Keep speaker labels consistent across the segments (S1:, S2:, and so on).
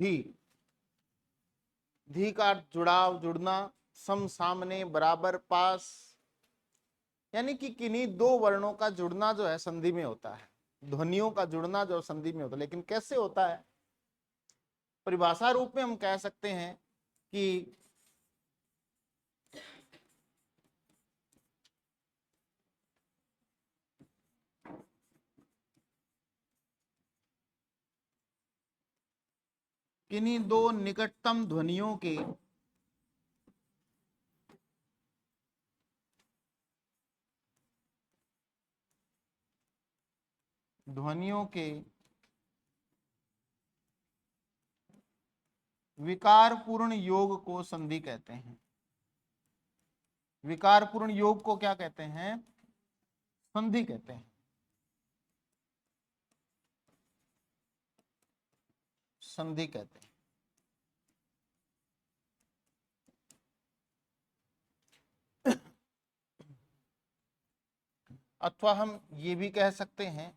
S1: धी, धी का जुड़ाव, जुड़ना, सम, सामने, बराबर, पास, यानी कि किन्हीं दो वर्णों का जुड़ना जो है संधि में होता है। ध्वनियों का जुड़ना जो संधि में होता है, लेकिन कैसे होता है? परिभाषा रूप में हम कह सकते हैं कि किन्हीं दो निकटतम ध्वनियों के विकारपूर्ण योग को संधि कहते हैं। विकारपूर्ण योग को क्या कहते हैं? संधि कहते हैं। संधि कहते हैं। अथवा हम ये भी कह सकते हैं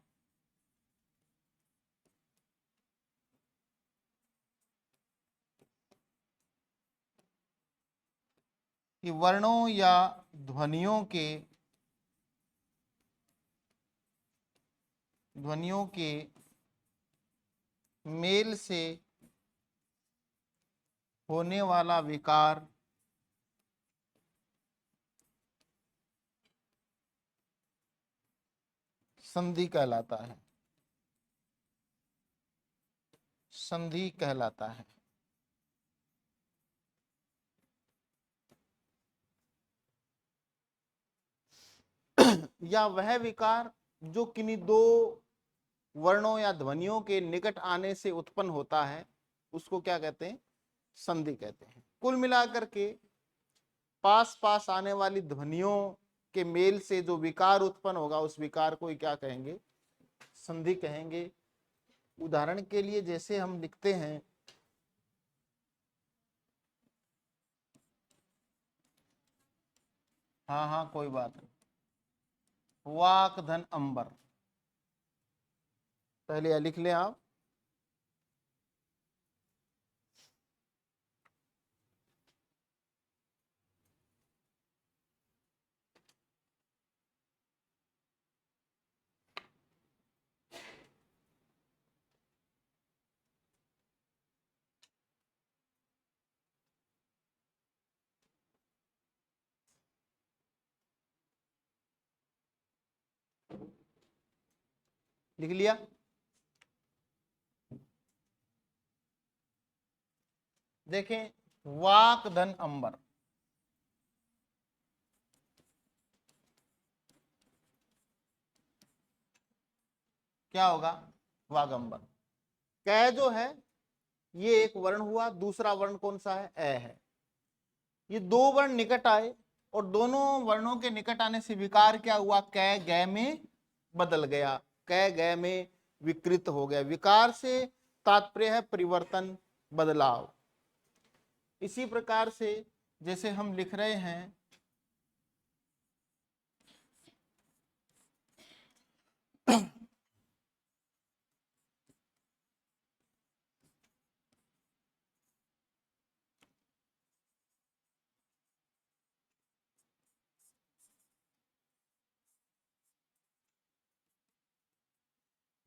S1: कि वर्णों या ध्वनियों के मेल से होने वाला विकार संधि कहलाता है। संधि कहलाता है। या वह विकार जो किन्हीं दो वर्णों या ध्वनियों के निकट आने से उत्पन्न होता है, उसको क्या कहते हैं? संधि कहते हैं। कुल मिलाकर के पास पास आने वाली ध्वनियों के मेल से जो विकार उत्पन्न होगा, उस विकार को ही क्या कहेंगे? संधि कहेंगे। उदाहरण के लिए जैसे हम लिखते हैं हाँ हाँ कोई बात नहीं, वाक धन अंबर, पहले यह लिख लें आप। लिख लिया? देखें, वाक धन अंबर, क्या होगा? वागंबर। कै जो है ये एक वर्ण हुआ, दूसरा वर्ण कौन सा है? ए है। ये दो वर्ण निकट आए और दोनों वर्णों के निकट आने से विकार क्या हुआ? कै गै में बदल गया, कै गै में विकृत हो गया। विकार से तात्पर्य है परिवर्तन, बदलाव। इसी प्रकार से जैसे हम लिख रहे हैं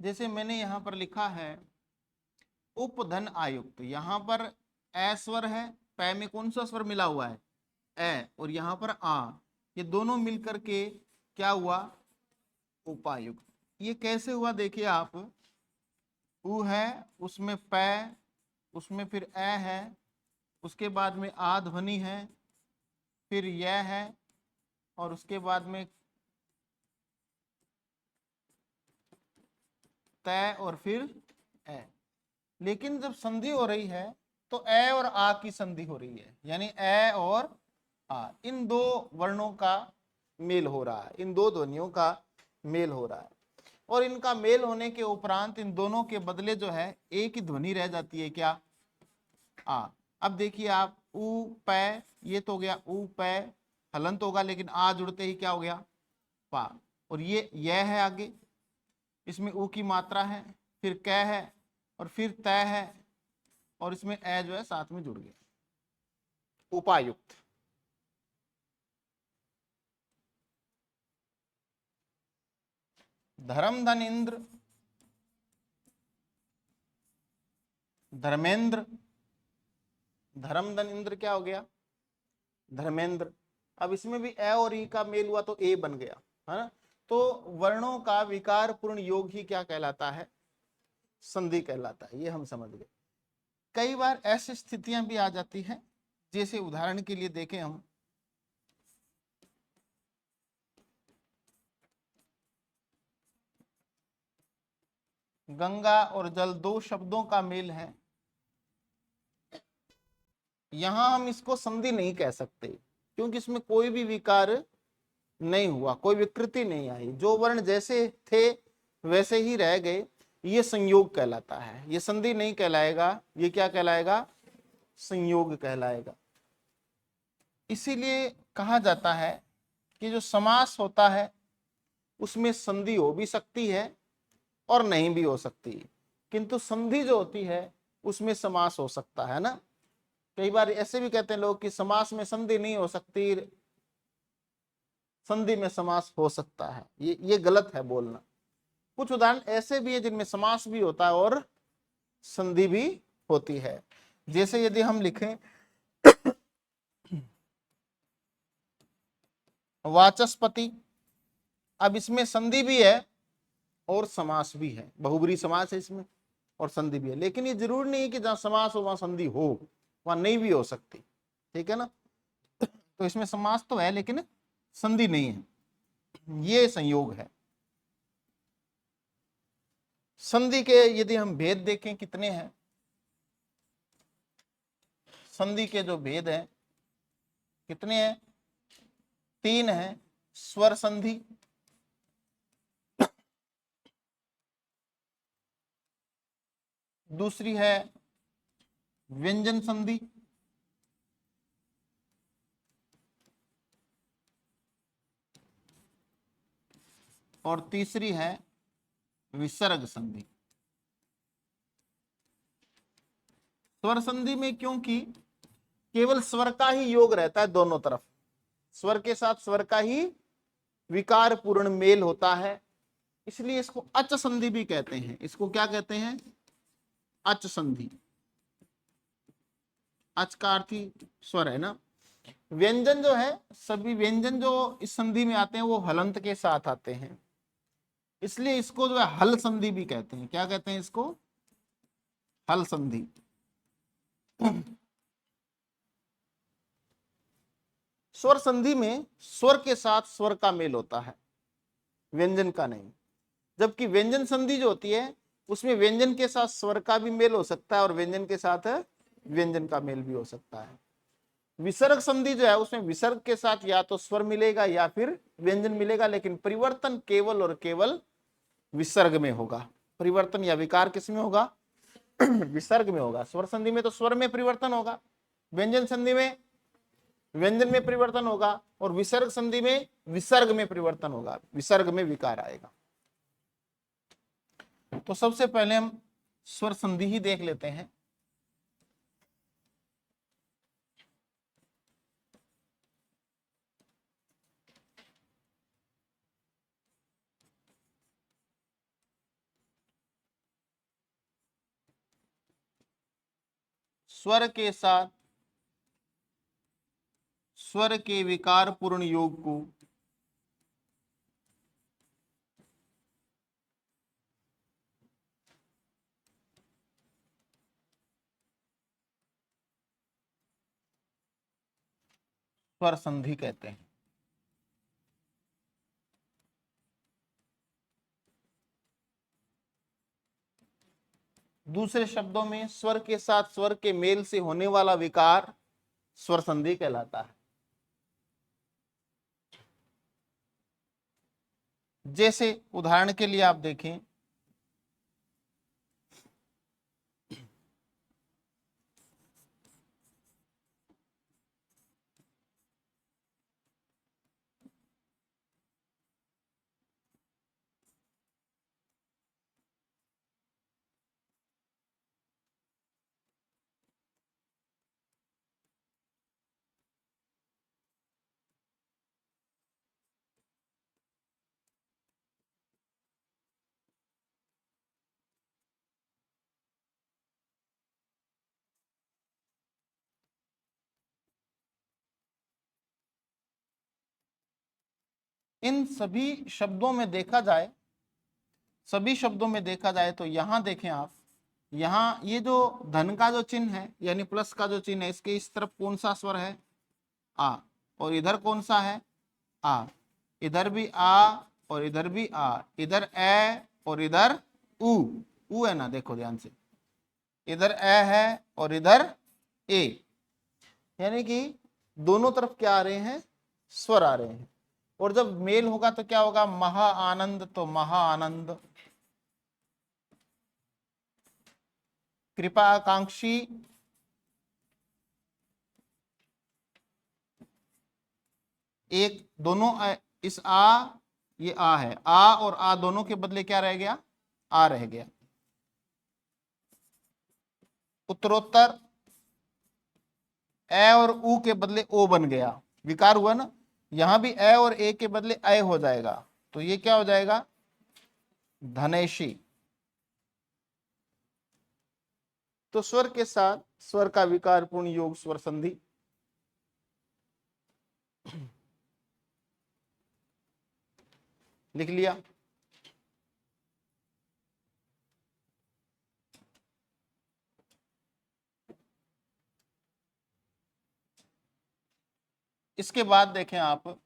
S1: जैसे मैंने यहां पर लिखा है उपधन आयुक्त, यहां पर ए स्वर है, पै में कौन सा स्वर मिला हुआ है? ए, और यहां पर आ, ये दोनों मिलकर के क्या हुआ? उपायुक्त। ये कैसे हुआ? देखिए आप, उ है, उसमें पै, उसमें फिर ए है, उसके बाद में आ ध्वनि है, फिर यह है, और उसके बाद में तय, और फिर ए। लेकिन जब संधि हो रही है तो ए और आ की संधि हो रही है, यानी ए और आ, इन दो वर्णों का मेल हो रहा है, इन दो ध्वनियों का मेल हो रहा है। और इनका मेल होने के उपरांत इन दोनों के बदले जो है एक ही ध्वनि रह जाती है, क्या? आ। अब देखिए आप, ऊ पै, ये तो हो गया ऊ पै, हलंत होगा, लेकिन आ जुड़ते ही क्या हो गया? पा। और ये यह है आगे, इसमें ऊ की मात्रा है, फिर कै है, और फिर तय है, और इसमें ए जो है साथ में जुड़ गया, उपायुक्त। धर्म धन इंद्र, धर्मेंद्र, धर्म धन इंद्र क्या हो गया, धर्मेंद्र। अब इसमें भी ए और ई का मेल हुआ तो ए बन गया, है ना। तो वर्णों का विकार पूर्ण योग ही क्या कहलाता है, संधि कहलाता है, ये हम समझ गए। कई बार ऐसी स्थितियां भी आ जाती हैं, जैसे उदाहरण के लिए देखें हम, गंगा और जल दो शब्दों का मेल है, यहां हम इसको संधि नहीं कह सकते, क्योंकि इसमें कोई भी विकार नहीं हुआ, कोई विकृति नहीं आई, जो वर्ण जैसे थे वैसे ही रह गए, ये संयोग कहलाता है, ये संधि नहीं कहलाएगा, ये क्या कहलाएगा, संयोग कहलाएगा। इसीलिए कहा जाता है कि जो समास होता है उसमें संधि हो भी सकती है और नहीं भी हो सकती, किंतु संधि जो होती है उसमें समास हो सकता है ना। कई बार ऐसे भी कहते हैं लोग कि समास में संधि नहीं हो सकती, संधि में समास हो सकता है, ये गलत है बोलना। कुछ उदाहरण ऐसे भी है जिनमें समास भी होता है और संधि भी होती है। जैसे यदि हम लिखें वाचस्पति, अब इसमें संधि भी है और समास भी है, बहुब्री समास है इसमें और संधि भी है, लेकिन ये जरूरी नहीं है कि जहां समास हो वहां संधि हो, वहां नहीं भी हो सकती, ठीक है ना। तो इसमें समास तो है लेकिन संधि नहीं है, ये संयोग है। संधि के यदि हम भेद देखें कितने हैं, संधि के जो भेद हैं कितने हैं, 3 हैं। स्वर संधि, दूसरी है व्यंजन संधि, और तीसरी है विसर्ग संधि। स्वर संधि में क्योंकि केवल स्वर का ही योग रहता है दोनों तरफ, स्वर के साथ स्वर का ही विकार पूर्ण मेल होता है, इसलिए इसको अच संधि भी कहते हैं। इसको क्या कहते हैं, अच संधि। अच का अर्थ ही स्वर है ना। व्यंजन जो है, सभी व्यंजन जो इस संधि में आते हैं वो हलंत के साथ आते हैं, इसलिए इसको जो है हल संधि भी कहते हैं। क्या कहते हैं इसको, हल संधि। स्वर संधि में स्वर के साथ स्वर का मेल होता है, व्यंजन का नहीं। जबकि व्यंजन संधि जो होती है उसमें व्यंजन के साथ स्वर का भी मेल हो सकता है और व्यंजन के साथ व्यंजन का मेल भी हो सकता है। विसर्ग संधि जो है उसमें विसर्ग के साथ या तो स्वर मिलेगा या फिर व्यंजन मिलेगा, लेकिन परिवर्तन केवल और केवल विसर्ग में होगा। परिवर्तन या विकार किस में होगा, विसर्ग में होगा। स्वर संधि में तो स्वर में परिवर्तन होगा, व्यंजन संधि में व्यंजन में परिवर्तन होगा, और विसर्ग संधि में विसर्ग में परिवर्तन होगा, विसर्ग में विकार आएगा। तो सबसे पहले हम स्वर संधि ही देख लेते हैं। स्वर के साथ स्वर के विकार पूर्ण योग को स्वर संधि कहते हैं। दूसरे शब्दों में स्वर के साथ स्वर के मेल से होने वाला विकार स्वर संधि कहलाता है। जैसे उदाहरण के लिए आप देखें, इन सभी शब्दों में देखा जाए, सभी शब्दों में देखा जाए तो यहां देखें आप, यहां ये जो धन का जो चिन्ह है यानी प्लस का जो चिन्ह है, इसके इस तरफ कौन सा स्वर है? आ। और इधर कौन सा है? आ। इधर भी आ और इधर भी आ, इधर ए और इधर ऊ है ना, देखो ध्यान से, इधर ए है और इधर ए, यानी कि दोनों तरफ क्या आ रहे हैं? स्वर आ रहे हैं। और जब मेल होगा तो क्या होगा? महा आनंद, तो महा आनंद। कृपा आकांक्षी, एक दोनों इस ये आ है, आ और आ दोनों के बदले क्या रह गया? आ रह गया। उत्तरोत्तर, ए और ऊ के बदले ओ बन गया, विकार हुआ ना, यहां भी ए और ए के बदले ए हो जाएगा, तो ये क्या हो जाएगा? धनेशी। तो स्वर के साथ स्वर का विकारपूर्ण योग स्वर संधि। लिख लिया। इसके बाद देखें आप,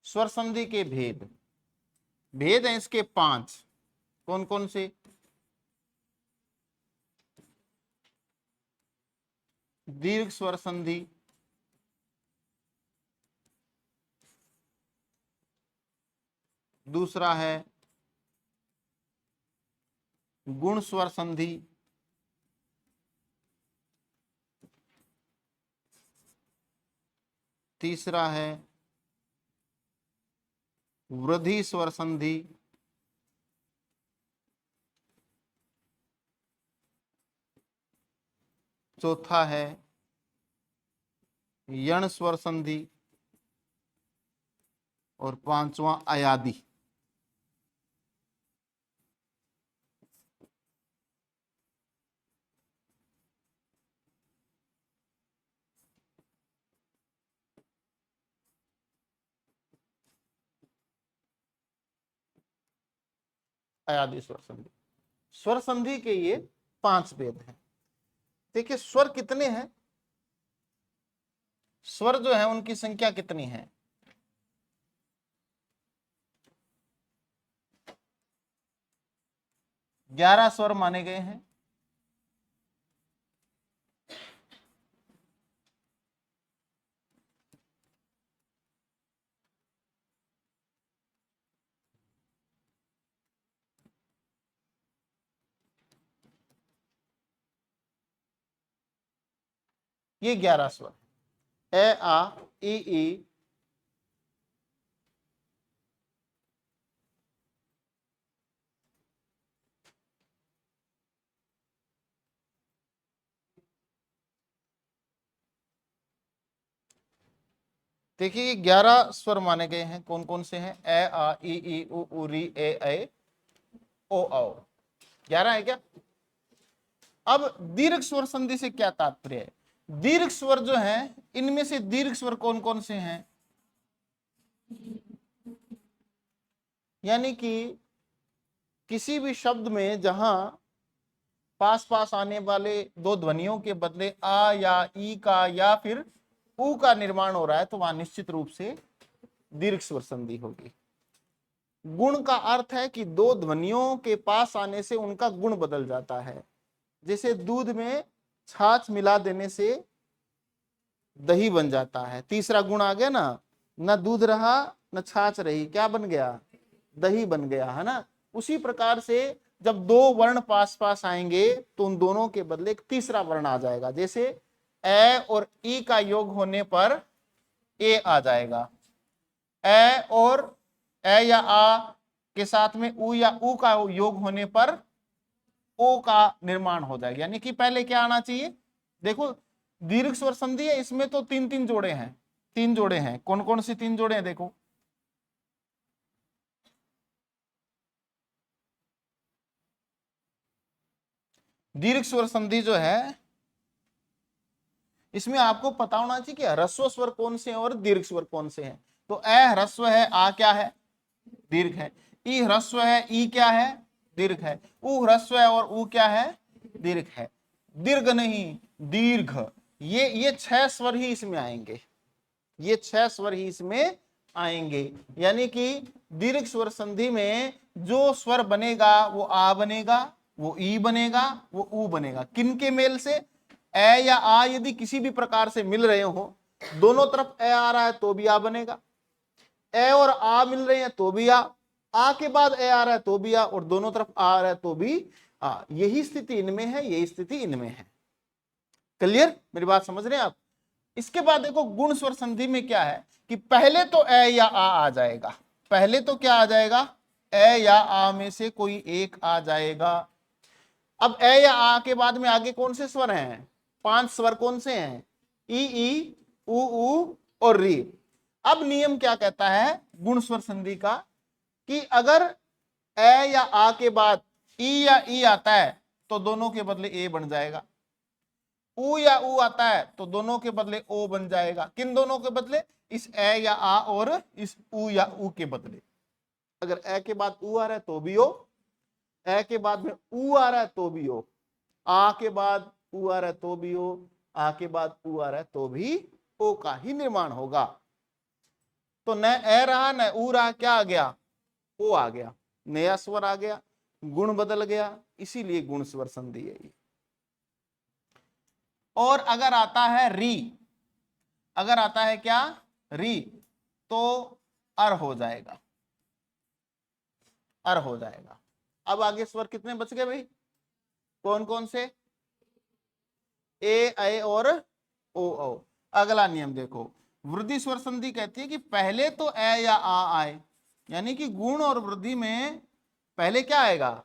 S1: स्वर संधि के भेद, भेद हैं इसके 5। कौन कौन से? दीर्घ स्वर संधि, दूसरा है गुण स्वर संधि, तीसरा है वृद्धि स्वर संधि, चौथा है यण स्वर संधि, और पांचवा अयादि। अयादि स्वर संधि, स्वर संधि के ये 5 भेद हैं। देखिए स्वर कितने हैं? स्वर जो है उनकी संख्या कितनी है? 11 स्वर माने गए हैं। ये 11 स्वर, ए आ ई देखिए ये 11 स्वर माने गए हैं। कौन कौन से हैं? ए आ ई उ री ए ओ औ, 11 है क्या? अब दीर्घ स्वर संधि से क्या तात्पर्य है? दीर्घ स्वर जो है, इनमें से दीर्घ स्वर कौन कौन से हैं? यानी कि किसी भी शब्द में जहां पास पास आने वाले दो ध्वनियों के बदले आ या ई का या फिर ऊ का निर्माण हो रहा है, तो वहां निश्चित रूप से दीर्घ स्वर संधि होगी। गुण का अर्थ है कि दो ध्वनियों के पास आने से उनका गुण बदल जाता है। जैसे दूध में छाछ मिला देने से दही बन जाता है, तीसरा गुण आ गया ना, न दूध रहा न छाछ रही, क्या बन गया? दही बन गया, है ना। उसी प्रकार से जब दो वर्ण पास पास आएंगे तो उन दोनों के बदले एक तीसरा वर्ण आ जाएगा। जैसे ए और ई का योग होने पर ए आ जाएगा, ए और ए या आ के साथ में ऊ या ऊ का योग होने पर ओ का निर्माण हो जाएगा। यानी कि पहले क्या आना चाहिए? देखो दीर्घ स्वर संधि है, इसमें तो 3 3 जोड़े हैं, 3 जोड़े हैं। कौन कौन से 3 जोड़े हैं? देखो दीर्घ स्वर संधि जो है इसमें आपको पता होना चाहिए कि ह्रस्व स्वर कौन से हैं और दीर्घ स्वर कौन से हैं। तो ए ह्रस्व है, आ क्या है, दीर्घ है। ई ह्रस्व है, ई क्या है, दीर्घ है। उ ह्रस्व है और उ क्या है, दीर्घ है। दीर्घ नहीं, दीर्घ। ये 6 स्वर ही इसमें आएंगे, ये 6 स्वर ही इसमें आएंगे। यानी कि दीर्घ स्वर संधि में जो स्वर बनेगा वो आ बनेगा, वो ई बनेगा, वो उ बनेगा। किन के मेल से, ए या आ यदि किसी भी प्रकार से मिल रहे हो, दोनों तरफ ए आ रहा है तो भी आ बनेगा, ए और आ मिल रहे हैं तो भी आ के बाद ए आ रहा है तो भी आ, और दोनों तरफ आ रहा है तो भी आ। यही स्थिति इनमें है, यही स्थिति इनमें है। क्लियर, मेरी बात समझ रहे हैं आप। इसके बाद देखो गुण स्वर संधि में क्या है कि पहले तो ए या आ जाएगा, पहले तो क्या आ जाएगा, ए या आ में से कोई एक आ जाएगा। अब ए या आ के बाद में आगे कौन से स्वर हैं, 5 स्वर कौन से हैं, ई उ और री। अब नियम क्या कहता है गुण स्वर संधि का कि अगर ए या आ के बाद ई या ई आता है तो दोनों के बदले ए बन जाएगा। उ या उ आता है तो दोनों के बदले ओ बन जाएगा। किन दोनों के बदले, इस ए या आ और इस उ या उ के बदले। अगर ए के बाद उ आ रहा है तो भी ओ, ए के बाद में उ आ रहा है तो भी ओ, आ के बाद उ आ रहा है तो भी ओ, आ के बाद उ आ रहा है तो भी ओ का ही निर्माण होगा। तो न ए रहा न उ रहा, क्या आ गया, ओ आ गया, नया स्वर आ गया, गुण बदल गया, इसीलिए गुण स्वर संधि है ये। और अगर आता है री, अगर आता है क्या, री, तो अर हो जाएगा, अर हो जाएगा। अब आगे स्वर कितने बच गए भाई, कौन कौन से, ए ऐ और ओ औ। अगला नियम देखो, वृद्धि स्वर संधि कहती है कि पहले तो ए या आ आए, यानी कि गुण और वृद्धि में पहले क्या आएगा,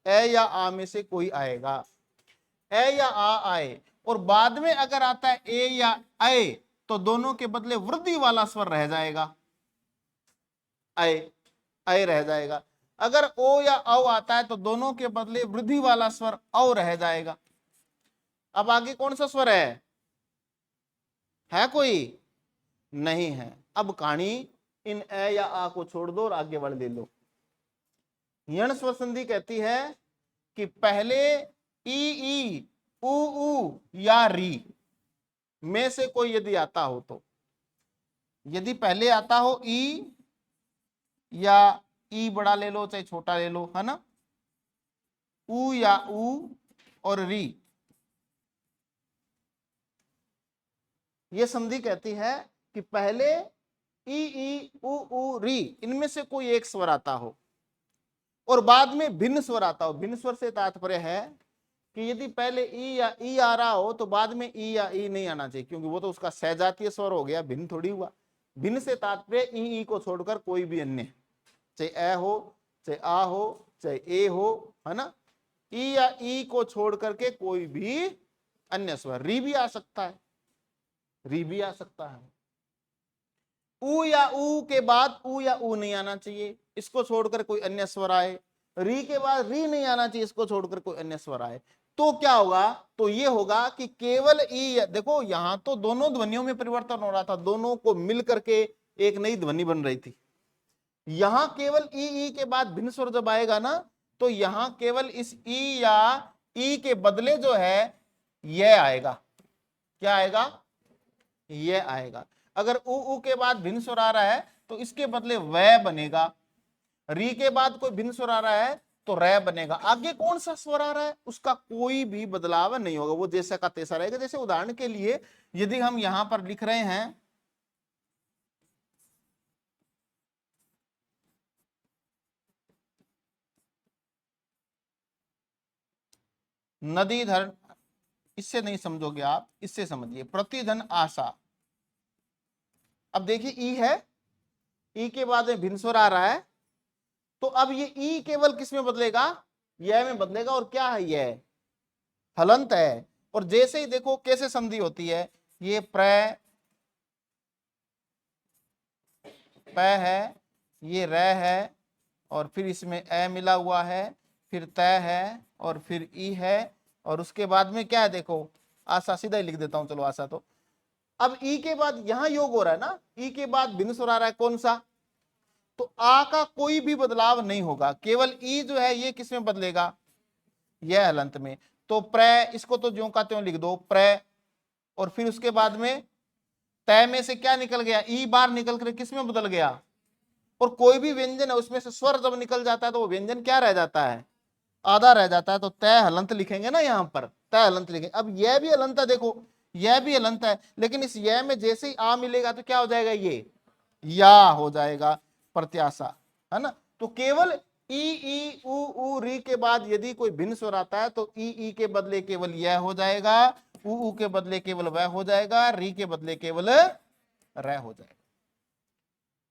S1: ए या आ में से कोई आएगा, ए या आ आए, और बाद में अगर आता है ए या ऐ तो दोनों के बदले वृद्धि वाला स्वर रह जाएगा, ऐ, ऐ रह जाएगा। अगर ओ या औ आता है तो दोनों के बदले वृद्धि वाला स्वर औ रह जाएगा। अब आगे कौन सा स्वर है कोई, नहीं है। अब कहानी इन ए या आ को छोड़ दो और आगे बढ़ ले लो। यण स्वर संधि कहती है कि पहले ई उ या री में से कोई यदि आता हो, तो यदि पहले आता हो ई, या ई बड़ा ले लो चाहे छोटा ले लो, है ना, उ या उ और री, ये संधि कहती है कि पहले ई उ री इनमें से कोई एक स्वर आता हो और बाद में भिन्न स्वर आता हो। भिन्न स्वर से तात्पर्य है कि यदि पहले ई या ई आ रहा हो तो बाद में ई या ई नहीं आना चाहिए, क्योंकि वो तो उसका सहजातीय स्वर हो गया, भिन्न थोड़ी हुआ। भिन्न से तात्पर्य ई को छोड़कर कोई भी अन्य, चाहे ए हो, चाहे आ हो, चाहे ए हो, है ना, ई या ई को छोड़ करके कोई भी अन्य स्वर, री भी आ सकता है, री भी आ सकता है। उ या उ के बाद उ या उ नहीं आना चाहिए, इसको छोड़कर कोई अन्य स्वर आए। री के बाद री नहीं आना चाहिए, इसको छोड़कर कोई अन्य स्वर आए, तो क्या होगा, तो ये होगा कि केवल ई, देखो यहां तो दोनों ध्वनियों में परिवर्तन हो रहा था, दोनों को मिल करके एक नई ध्वनि बन रही थी। यहां केवल ई के बाद भिन्न स्वर जब आएगा ना, तो यहां केवल इस ई या ई के बदले जो है यह आएगा, क्या आएगा, यह आएगा। अगर उ के बाद भिन्न स्वर आ रहा है तो इसके बदले वह बनेगा, री के बाद कोई भिन्न स्वर आ रहा है तो रे बनेगा। आगे कौन सा स्वर आ रहा है उसका कोई भी बदलाव नहीं होगा, वो जैसा का तैसा रहेगा। जैसे उदाहरण के लिए यदि हम यहां पर लिख रहे हैं नदी धर, इससे नहीं समझोगे आप, इससे समझिए, प्रतिधन आशा। अब देखिए ई है, ई के बाद में भिन्न स्वर आ रहा है, तो अब ये ई केवल किस में बदलेगा, यह में बदलेगा। और क्या है, यह हलंत है। और जैसे ही देखो कैसे संधि होती है, ये प्र प है, ये र है, और फिर इसमें ए मिला हुआ है, फिर तय है, और फिर ई है, और उसके बाद में क्या है, देखो आशा, सीधा ही लिख देता हूं, चलो आशा। तो अब ई के बाद यहां योग हो रहा है ना, ई के बाद भिन्न स्वर आ रहा है कौन सा, तो आ का कोई भी बदलाव नहीं होगा, केवल ई जो है ये किस में बदलेगा, यह हलंत में। तो प्र, इसको तो ज्यों का त्यों लिख दो प्र, और फिर उसके बाद में तय में से क्या निकल गया, ई बार निकल कर किस में बदल गया, और कोई भी व्यंजन है उसमें से स्वर जब निकल जाता है तो वो व्यंजन क्या रह जाता है, आधा रह जाता है। तो तय हलंत लिखेंगे ना, यहां पर तय हलंत लिखेंगे। अब यह भी हलंत है, देखो यह भी हलंत है, लेकिन इस यह में जैसे ही आ मिलेगा तो क्या हो जाएगा, ये या हो जाएगा, प्रत्याशा, है ना। तो केवल ई ई उ री के बाद यदि कोई भिन्न स्वर आता है तो ई के बदले केवल यह हो जाएगा, उ के बदले केवल वह हो जाएगा, री के बदले केवल रह हो जाएगा।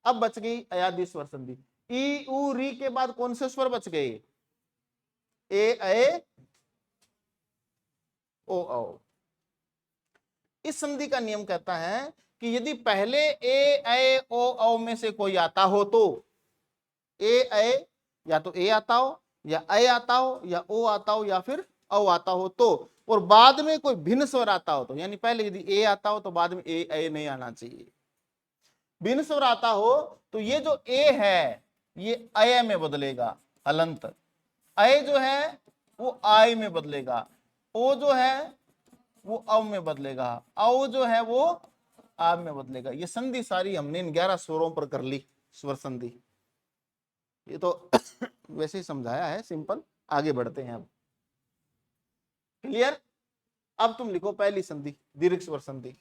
S1: अब बच गई अयादी स्वर संधि। ई उ री के बाद कौन से स्वर बच गए, ए ओ औ। इस संधि का नियम कहता है कि यदि पहले ए ओ औ में से कोई आता हो तो ए या तो ए आता हो या ऐ आता हो या ओ आता हो या फिर औ आता हो तो, और बाद में कोई भिन्न स्वर आता हो तो, यानी पहले यदि ए आता हो तो बाद में ए ऐ नहीं आना चाहिए। भिन्न स्वर आता हो तो ये जो ए है ये अय में बदलेगा, हलंत। अय जो है वो आय में बदलेगा, ओ जो है वो अव में बदलेगा, औ जो है वो आव में बदलेगा। ये संधि सारी हमने इन 11 स्वरों पर कर ली, स्वर संधि। ये तो वैसे ही समझाया है, सिंपल। आगे बढ़ते हैं अब, क्लियर। अब तुम लिखो पहली संधि, दीर्घ स्वर संधि।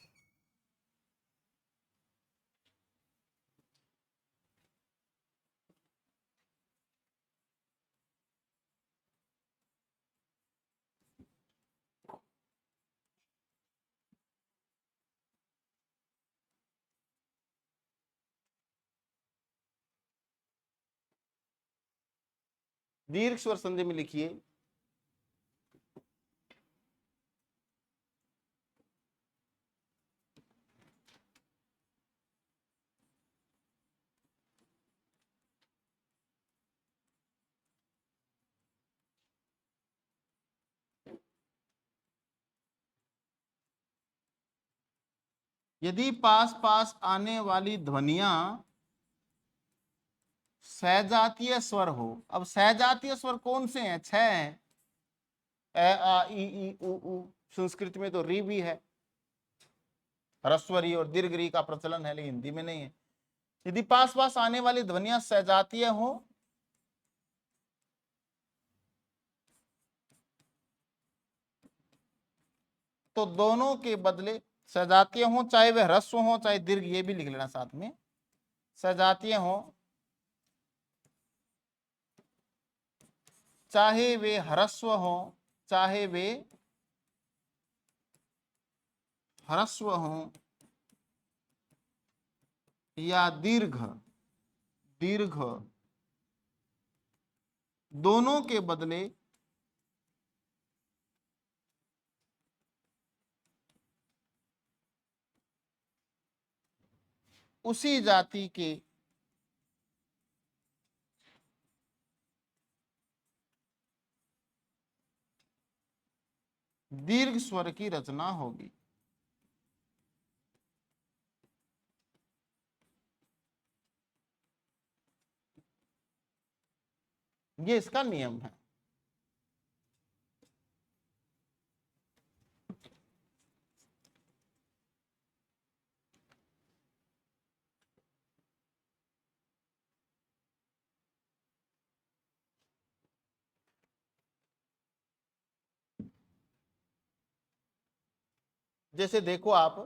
S1: दीर्घ स्वर संधि में लिखिए यदि पास पास आने वाली ध्वनियां सजातीय स्वर हो। अब सजातीय स्वर कौन से हैं, 6 हैं, ए आ ई उ। संस्कृत में तो री भी है, ह्रस्व री और दीर्घ री का प्रचलन है, लेकिन हिंदी में नहीं है। यदि पास पास आने वाली ध्वनियां सजातीय हो तो दोनों के बदले, सजातीय हो चाहे वे ह्रस्व हो चाहे दीर्घ, ये भी लिख लेना साथ में, सजातीय हो चाहे वे ह्रस्व हो चाहे वे ह्रस्व हो या दीर्घ दीर्घ, दोनों के बदले उसी जाति के दीर्घ स्वर की रचना होगी। ये इसका नियम है। जैसे देखो आप,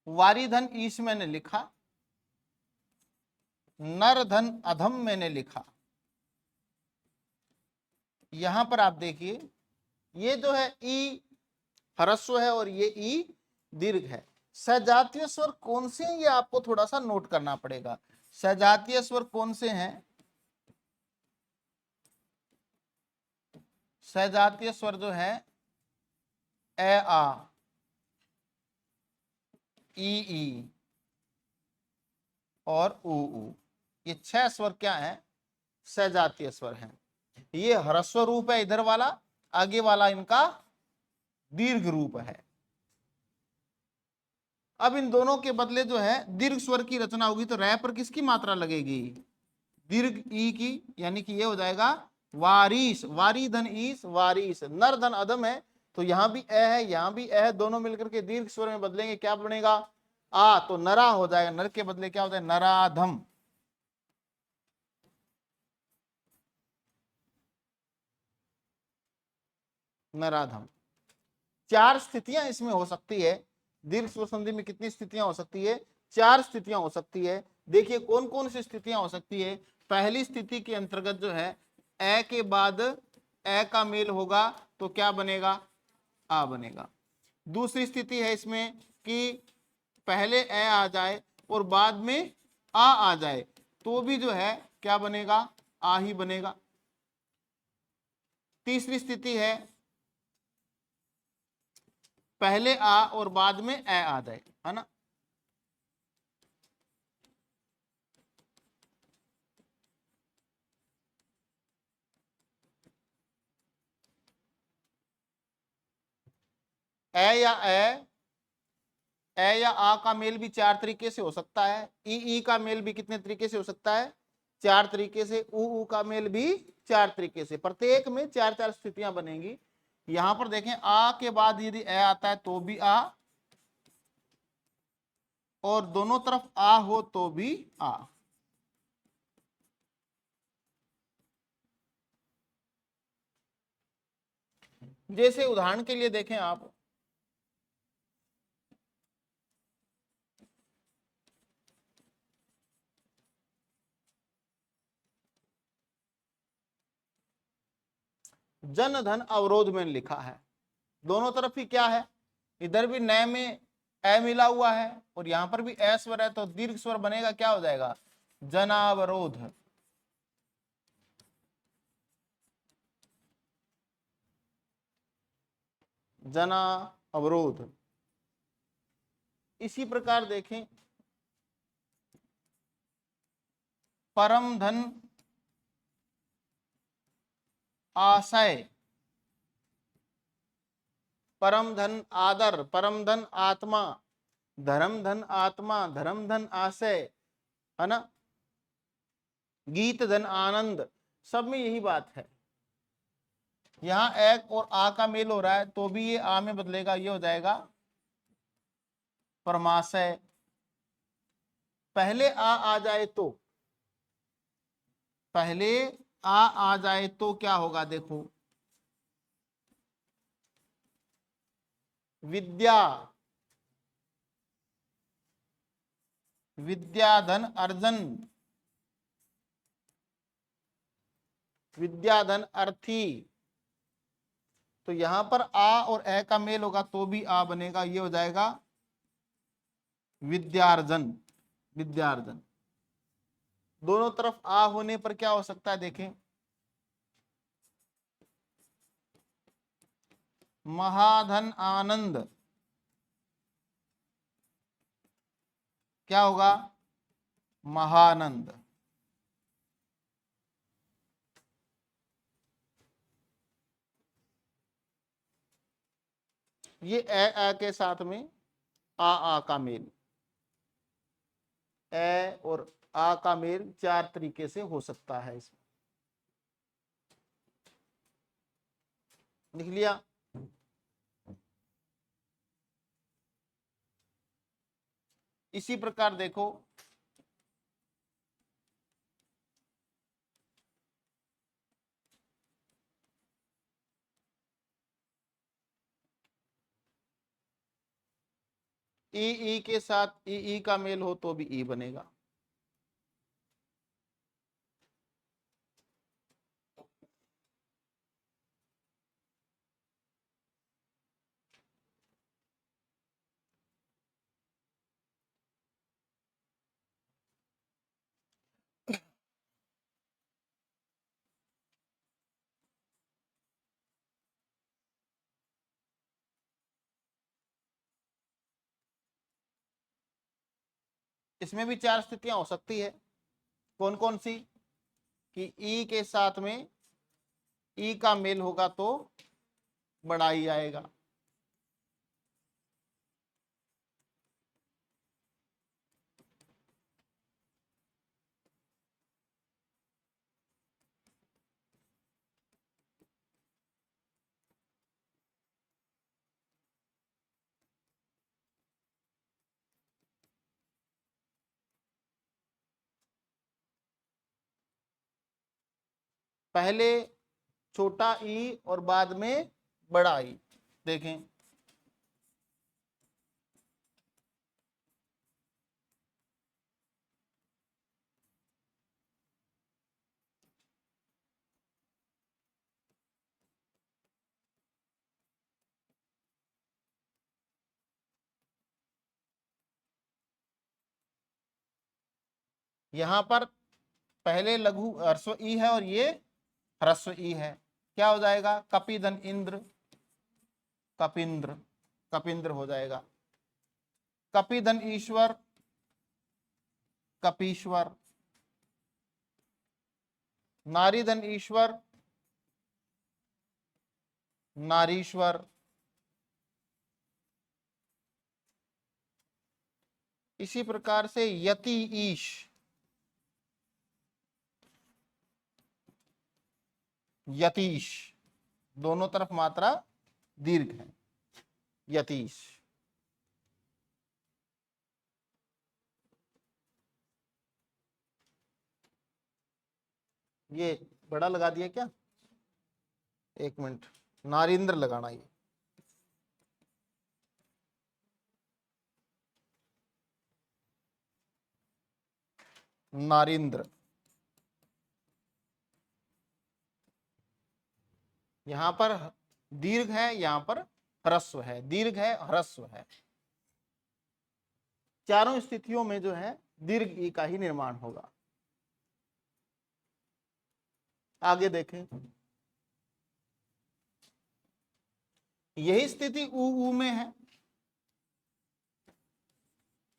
S1: वारी धन ईश मैंने लिखा, नर धन अधम मैंने लिखा। यहां पर आप देखिए, ये जो है ई ह्रस्व है और ये ई दीर्घ है। सजातीय स्वर कौन से हैं ये आपको थोड़ा सा नोट करना पड़ेगा। सजातीय स्वर कौन से हैं, सजातीय स्वर जो है ए आ, ई ई और ऊ ऊ, ये 6 स्वर क्या है? सजातीय स्वर हैं। ये ह्रस्व रूप है इधर वाला, आगे वाला इनका दीर्घ रूप है। अब इन दोनों के बदले जो है दीर्घ स्वर की रचना होगी, तो रै पर किसकी मात्रा लगेगी? दीर्घ ई की, यानी कि ये हो जाएगा वारिस, वारी धन ईस वारिस, नर धन अधम है, तो यहां भी ए है, यहां भी ए है, दोनों मिलकर के दीर्घ स्वर में बदलेंगे, क्या बनेगा? आ, तो नरा हो जाएगा, नर के बदले क्या होता है? नराधम। नराधम। 4 स्थितियां इसमें हो सकती है। दीर्घ स्वर संधि में कितनी स्थितियां हो सकती है? 4 स्थितियां हो सकती है। देखिए कौन कौन सी स्थितियां हो सकती है। पहली स्थिति के अंतर्गत जो है ए के बाद ए का मेल होगा, तो क्या बनेगा? आ बनेगा। दूसरी स्थिति है इसमें कि पहले ए आ जाए और बाद में आ जाए, तो भी जो है क्या बनेगा? आ ही बनेगा। तीसरी स्थिति है पहले आ और बाद में ए आ जाए, है ना? ए या आ का मेल भी 4 तरीके से हो सकता है। ई का मेल भी कितने तरीके से हो सकता है? 4 तरीके से। ऊ का मेल भी 4 तरीके से। प्रत्येक में 4-4 स्थितियां बनेंगी। यहां पर देखें, आ के बाद यदि ए आता है तो भी आ, और दोनों तरफ आ हो तो भी आ। जैसे उदाहरण के लिए देखें आप, जन धन अवरोध में लिखा है, दोनों तरफ ही क्या है? इधर भी नए में ए मिला हुआ है और यहां पर भी ए स्वर है, तो दीर्घ स्वर बनेगा, क्या हो जाएगा? जनावरोध। जना अवरोध। इसी प्रकार देखें, परम धन आशय, परम धन आदर, परम धन आत्मा, धर्म धन आत्मा, धर्म धन आशय, है ना? गीत धन आनंद, सब में यही बात है। यहां एक और आ का मेल हो रहा है, तो भी ये आ में बदलेगा, ये हो जाएगा परमाशय। पहले आ जाए तो, पहले आ जाए तो क्या होगा? देखो, विद्या, विद्याधन अर्जन, विद्याधन अर्थी, तो यहां पर आ और ए का मेल होगा तो भी आ बनेगा, ये हो जाएगा विद्यार्जन। विद्यार्जन। दोनों तरफ आ होने पर क्या हो सकता है? देखें, महाधन आनंद, क्या होगा? महानंद। ये ए के साथ में आ का मेल, ए और आ का मेल 4 तरीके से हो सकता है। इसमें लिख लिया। इसी प्रकार देखो, ई के साथ ई का मेल हो तो भी ई बनेगा। इसमें भी 4 स्थितियां हो सकती है। कौन कौन सी? कि ई के साथ में ई का मेल होगा तो बड़ा ई आएगा। पहले छोटा ई और बाद में बड़ा ई। देखें, यहां पर पहले लघु ह्रस्व ई है और ये ह्रस्व ई है। क्या हो जाएगा? कपिधन इंद्र, कपिंद्र, कपिंद्र हो जाएगा। कपिधन ईश्वर, कपीश्वर। नारीधन ईश्वर, नारीश्वर। इसी प्रकार से यति ईश, यतीश। दोनों तरफ मात्रा दीर्घ है। यतीश। ये बड़ा लगा दिया क्या? एक मिनट, नारिंद्र लगाना। ये नारिंद्र। यहां पर दीर्घ है, यहां पर ह्रस्व है। दीर्घ है, ह्रस्व है। चारों स्थितियों में जो है दीर्घ ई का ही निर्माण होगा। आगे देखें, यही स्थिति ऊ ऊ में है।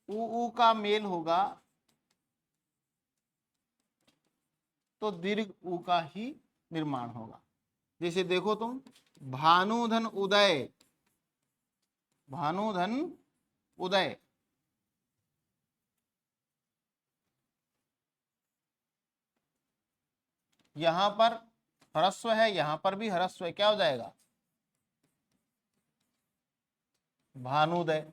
S1: ऊ ऊ का मेल होगा तो दीर्घ ऊ का ही निर्माण होगा। जैसे देखो तुम, भानुधन उदय, भानुधन उदय। यहां पर ह्रस्व है, यहां पर भी ह्रस्व है। क्या हो जाएगा? भानुदय।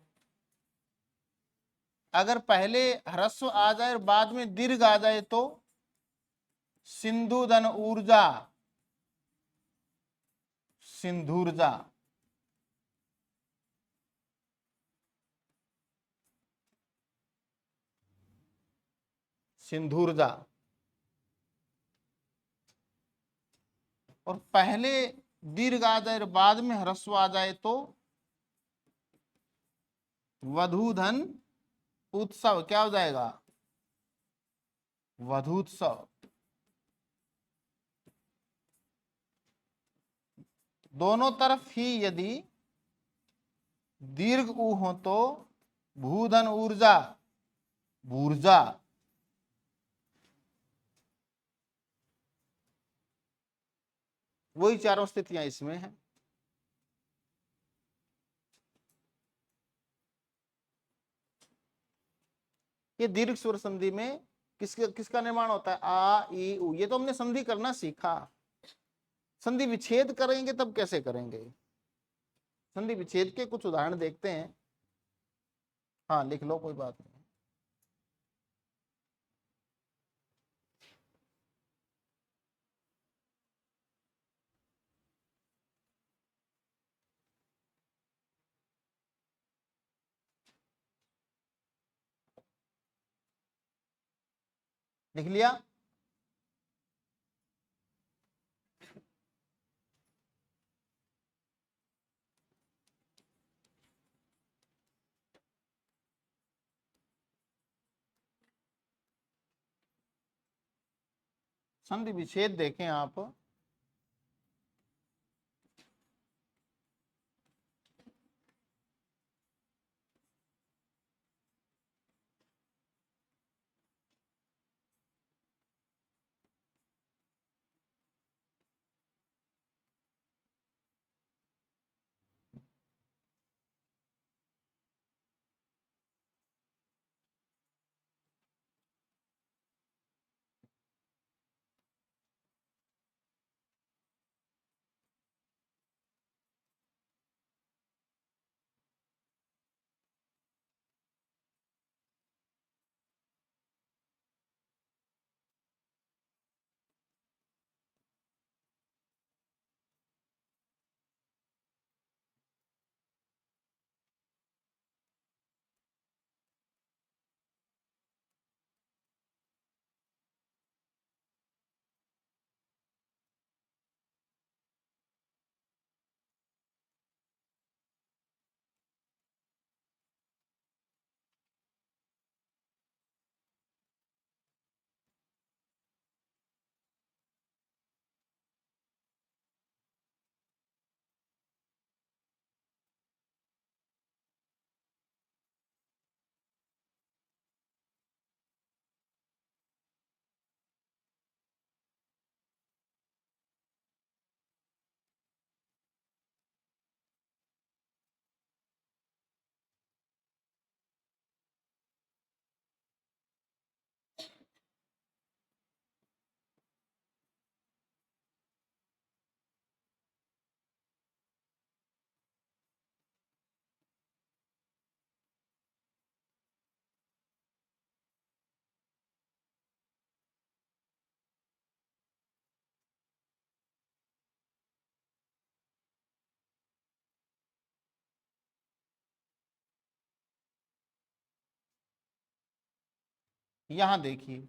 S1: अगर पहले ह्रस्व आ जाए और बाद में दीर्घ आ जाए तो सिंधुधन ऊर्जा, सिंधुर्जा। सिंधुर्जा। और पहले दीर्घ आ जाए और बाद में ह्रस्व आ जाए तो वधूधन उत्सव। क्या हो जाएगा? वधूत्सव। दोनों तरफ ही यदि दीर्घ ऊ हो तो भूधन ऊर्जा, भूर्जा। वही चारों स्थितियां इसमें हैं। ये दीर्घ स्वर संधि में किसका निर्माण होता है? आ ई उ। ये तो हमने संधि करना सीखा। संधि विच्छेद करेंगे तब कैसे करेंगे? संधि विच्छेद के कुछ उदाहरण देखते हैं। हाँ, लिख लो, कोई बात नहीं। लिख लिया? संधि विच्छेद देखें आप। यहां देखिए,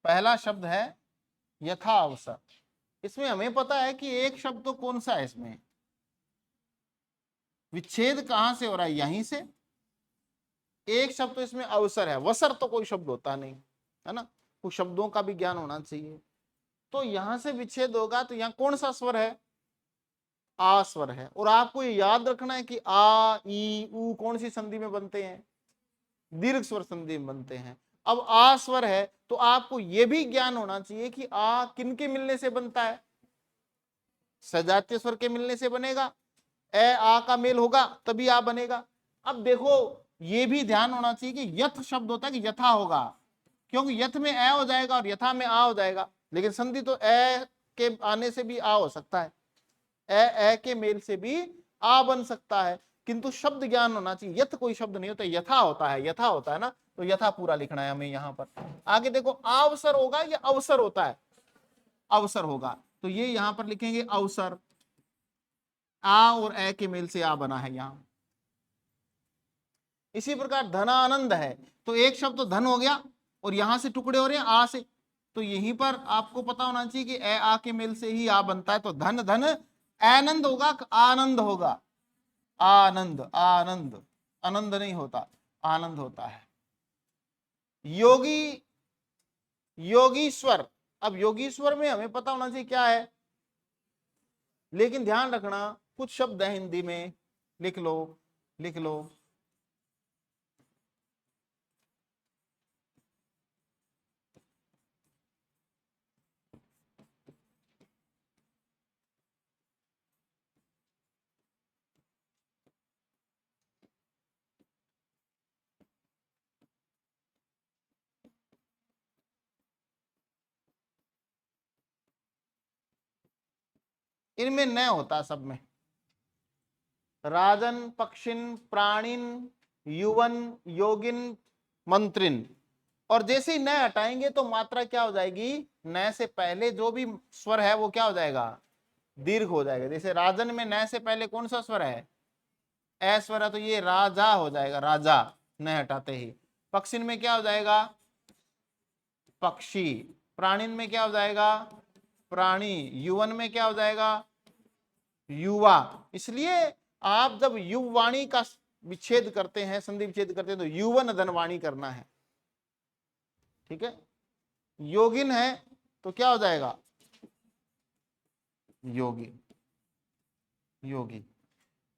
S1: पहला शब्द है यथा अवसर। इसमें हमें पता है कि एक शब्द तो कौन सा है, इसमें विच्छेद कहां से हो रहा है, यहीं से। एक शब्द तो इसमें अवसर है, वसर तो कोई शब्द होता नहीं है ना, कुछ शब्दों का भी ज्ञान होना चाहिए। तो यहां से विच्छेद होगा, तो यहां कौन सा स्वर है, आ स्वर है। और आपको ये याद रखना है कि आ ई उ कौन सी संधि में बनते हैं, दीर्घ स्वर संधि में बनते हैं। अब आ स्वर है तो आपको यह भी ज्ञान होना चाहिए कि आ किन के मिलने से बनता है, सजातीय स्वर के मिलने से बनेगा। ए आ का मेल होगा तभी आ बनेगा। अब देखो ये भी ध्यान होना चाहिए कि यथ शब्द होता है कि यथा होगा, क्योंकि यथ में ए हो जाएगा और यथा में आ हो जाएगा। लेकिन संधि तो ए के आने से भी आ हो सकता है, ए के मेल से भी आ बन सकता है, किंतु शब्द ज्ञान होना चाहिए। यथ कोई शब्द नहीं होता, यथा होता है, यथा होता है ना, तो यथा पूरा लिखना है हमें यहां पर। आगे देखो अवसर होगा या अवसर होता है, अवसर होगा, तो ये यहां पर लिखेंगे अवसर। आ और ए के मेल से आ बना है यहां। इसी प्रकार धनानंद है, तो एक शब्द तो धन हो गया और यहां से टुकड़े हो रहे हैं आ से, तो यहीं पर आपको पता होना चाहिए कि ए आ के मेल से ही आ बनता है। तो धन धन आनंद होगा, आनंद होगा, आनंद आनंद, आनंद नहीं होता, आनंद होता है। योगी, योगीश्वर। अब योगीश्वर में हमें पता होना चाहिए क्या है, लेकिन ध्यान रखना कुछ शब्द है हिंदी में, लिख लो लिख लो। इनमें न होता सब में, राजन, पक्षिन, प्राणिन, युवन, योगिन, मंत्रिन। और जैसे ही न हटाएंगे तो मात्रा क्या हो जाएगी, न से पहले जो भी स्वर है वो क्या हो जाएगा, दीर्घ हो जाएगा। जैसे राजन में न से पहले कौन सा स्वर है, ए स्वर है, तो ये राजा हो जाएगा, राजा, न हटाते ही। पक्षिन में क्या हो जाएगा, पक्षी। प्राणिन में क्या हो जाएगा, प्राणी। युवन में क्या हो जाएगा, युवा। इसलिए आप जब युवाणी का विच्छेद करते हैं, संधि विच्छेद करते हैं, तो युवन धनवाणी करना है, ठीक है। योगिन है तो क्या हो जाएगा, योगी, योगी।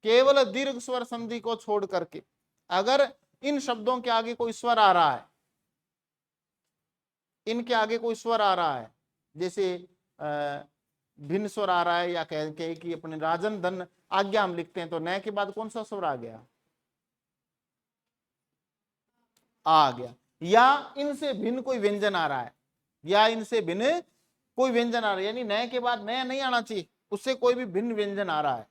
S1: केवल दीर्घ स्वर संधि को छोड़ करके, अगर इन शब्दों के आगे कोई स्वर आ रहा है, इनके आगे कोई स्वर आ रहा है, जैसे भिन्न स्वर आ रहा है, या कह के कि अपने राजन धन आज्ञा हम लिखते हैं, तो न के बाद कौन सा स्वर आ गया, आ गया। या इनसे भिन्न कोई व्यंजन आ रहा है, या इनसे भिन्न कोई व्यंजन आ रहा है, यानी न के बाद न नहीं आना चाहिए, उससे कोई भी भिन्न व्यंजन आ रहा है,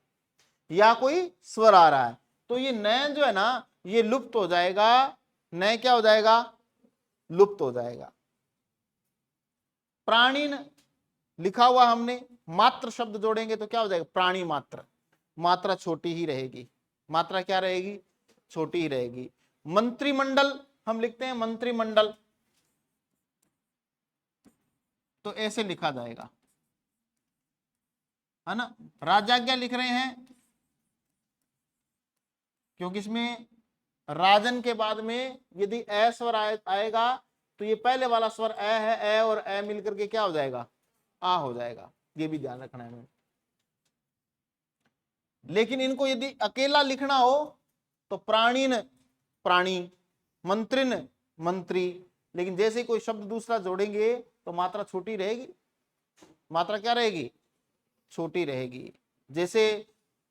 S1: या कोई स्वर आ रहा है, तो ये न जो है ना ये लुप्त हो जाएगा। न क्या हो जाएगा, लुप्त हो जाएगा। प्राणीन लिखा हुआ हमने, मात्र शब्द जोड़ेंगे तो क्या हो जाएगा, प्राणी मात्र, मात्रा छोटी ही रहेगी, मात्रा क्या रहेगी, छोटी ही रहेगी। मंत्रिमंडल हम लिखते हैं, मंत्रिमंडल, तो ऐसे लिखा जाएगा, है ना। राजाज्ञा लिख रहे हैं क्योंकि इसमें राजन के बाद में यदि ए स्वर आएगा तो ये पहले वाला स्वर ए है, ए और ए मिलकर के क्या हो जाएगा, आ हो जाएगा, ये भी ध्यान रखना है हमें। लेकिन इनको यदि अकेला लिखना हो तो प्राणीन, प्राणी, मंत्रिन, मंत्री। लेकिन जैसे कोई शब्द दूसरा जोड़ेंगे तो मात्रा छोटी रहेगी, मात्रा क्या रहेगी, छोटी रहेगी। जैसे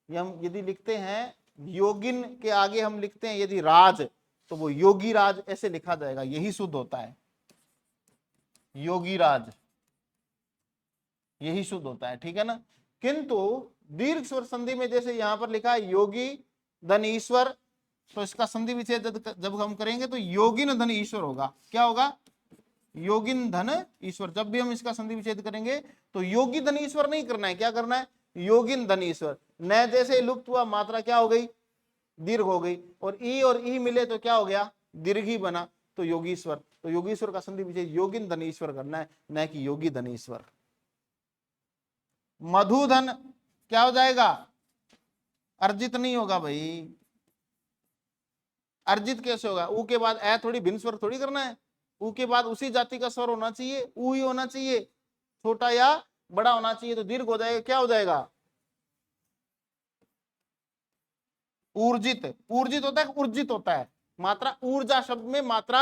S1: हम यदि लिखते हैं योगिन के आगे हम लिखते हैं यदि राज, तो वो योगी राज ऐसे लिखा जाएगा, यही शुद्ध होता है, योगी राज, यही शुद्ध होता है, ठीक है ना। किंतु दीर्घ स्वर संधि में जैसे यहां पर लिखा है योगी धन ईश्वर, तो इसका संधि विच्छेद जब हम करेंगे तो योगिन धन ईश्वर होगा। क्या होगा, योगिन धन ईश्वर। जब भी हम इसका संधि विच्छेद करेंगे तो योगी धन ईश्वर नहीं करना है, क्या करना है, योगिन धन ईश्वर। न जैसे लुप्त हुआ, मात्रा क्या हो गई, दीर्घ हो गई, और ई मिले तो क्या हो गया, दीर्घ ही बना, तो योगीश्वर। तो योगीश्वर का संधि विच्छेद योगिन धनीश्वर करना है, न कि योगी धनीश्वर। मधुधन क्या हो जाएगा, अर्जित नहीं होगा भाई, अर्जित कैसे होगा, ऊ के बाद ए थोड़ी भिन्न स्वर थोड़ी करना है, ऊ के बाद उसी जाति का स्वर होना चाहिए, ऊ ही होना चाहिए, छोटा या बड़ा होना चाहिए, तो दीर्घ हो जाएगा, क्या हो जाएगा, ऊर्जित। ऊर्जित होता है, ऊर्जित होता है, मात्रा ऊर्जा शब्द में मात्रा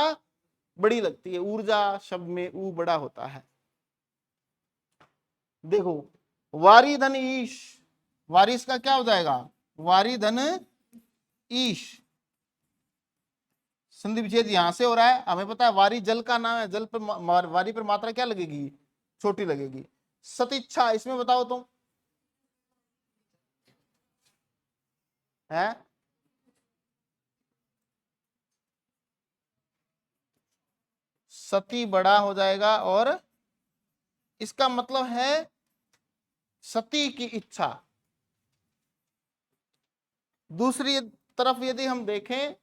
S1: बड़ी लगती है, ऊर्जा शब्द में ऊ बड़ा होता है। देखो वारिधन ईश, वारिस का क्या हो जाएगा, वारिधन ईश, संधि विच्छेद यहां से हो रहा है, हमें पता है वारी जल का नाम है, जल पर वारी पर मात्रा क्या लगेगी, छोटी लगेगी। सतिच्छा, इसमें बताओ तुम है, सती बड़ा हो जाएगा, और इसका मतलब है सती की इच्छा। दूसरी तरफ यदि हम देखें,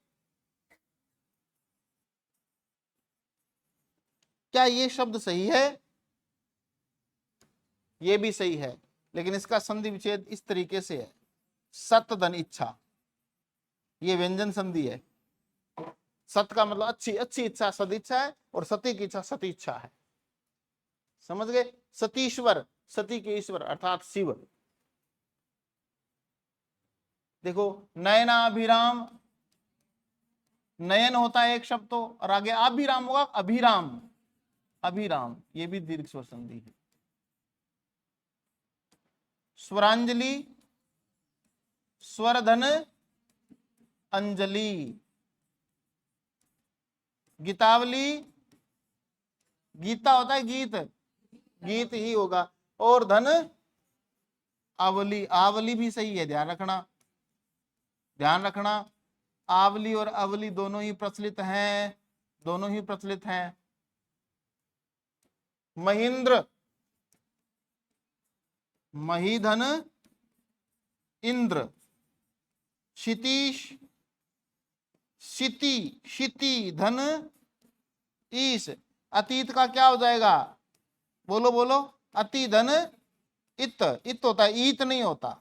S1: क्या ये शब्द सही है, ये भी सही है, लेकिन इसका संधि विच्छेद इस तरीके से है, सतधन इच्छा, ये व्यंजन संधि है। सत का मतलब अच्छी, अच्छी इच्छा सदिच्छा है, और सती की इच्छा सती इच्छा है, समझ गए, सतीश्वर, सती के ईश्वर अर्थात शिव। देखो नयनाभिराम, नयन होता है एक शब्द तो, और आगे अभिराम होगा, अभिराम, अभिराम, ये भी दीर्घ स्वर संधि है। स्वरांजलि, स्वरधन अंजलि, गीतावली, गीता होता है गीत, गीत ही होगा, और धन आवली, आवली भी सही है, ध्यान रखना, ध्यान रखना, आवली और अवली दोनों ही प्रचलित हैं, दोनों ही प्रचलित हैं। महेंद्र, महीधन इंद्र, क्षितीश, क्षिति, क्षिति धन ईश, अतीत का क्या हो जाएगा, बोलो बोलो, अति धन इत, इत होता है, ईत नहीं होता।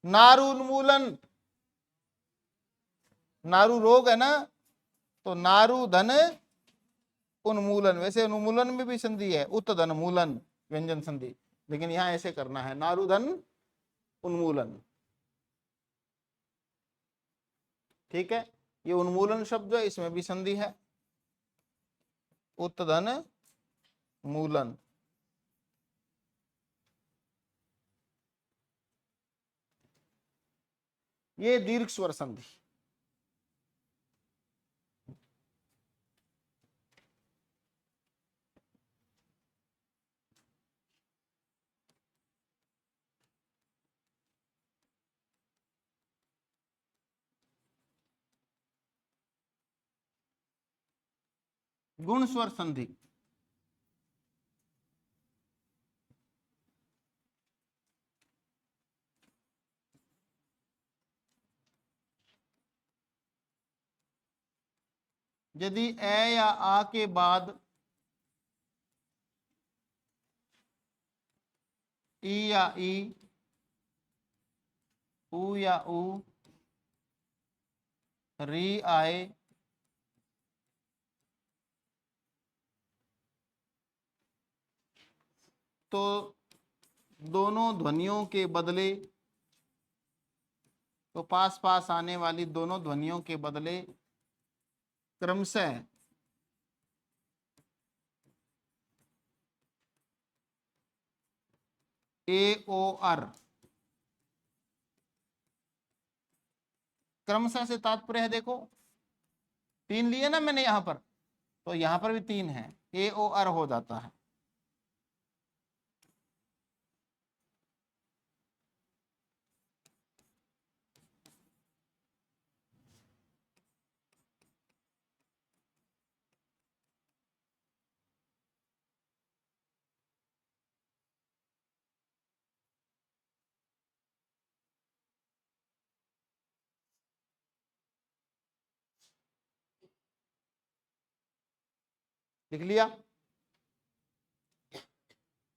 S1: नारु उन्मूलन, नारु रोग है ना, तो नारु धन उन्मूलन, वैसे उन्मूलन में भी संधि है, उत धन मूलन, व्यंजन संधि, लेकिन यहां ऐसे करना है, नारु धन उन्मूलन, ठीक है। ये उन्मूलन शब्द जो है इसमें भी संधि है, उत धन मूलन। ये दीर्घ स्वर संधि। गुण स्वर संधि, यदि ए या आ के बाद ई या ई, ऊ या ऊ, री आए, तो दोनों ध्वनियों के बदले, तो पास पास आने वाली दोनों ध्वनियों के बदले क्रमशः ए ओ आर, क्रमशः से तात्पर्य है, देखो तीन लिए ना मैंने यहां पर, तो यहां पर भी तीन है, ए ओ आर हो जाता है। लिख लिया।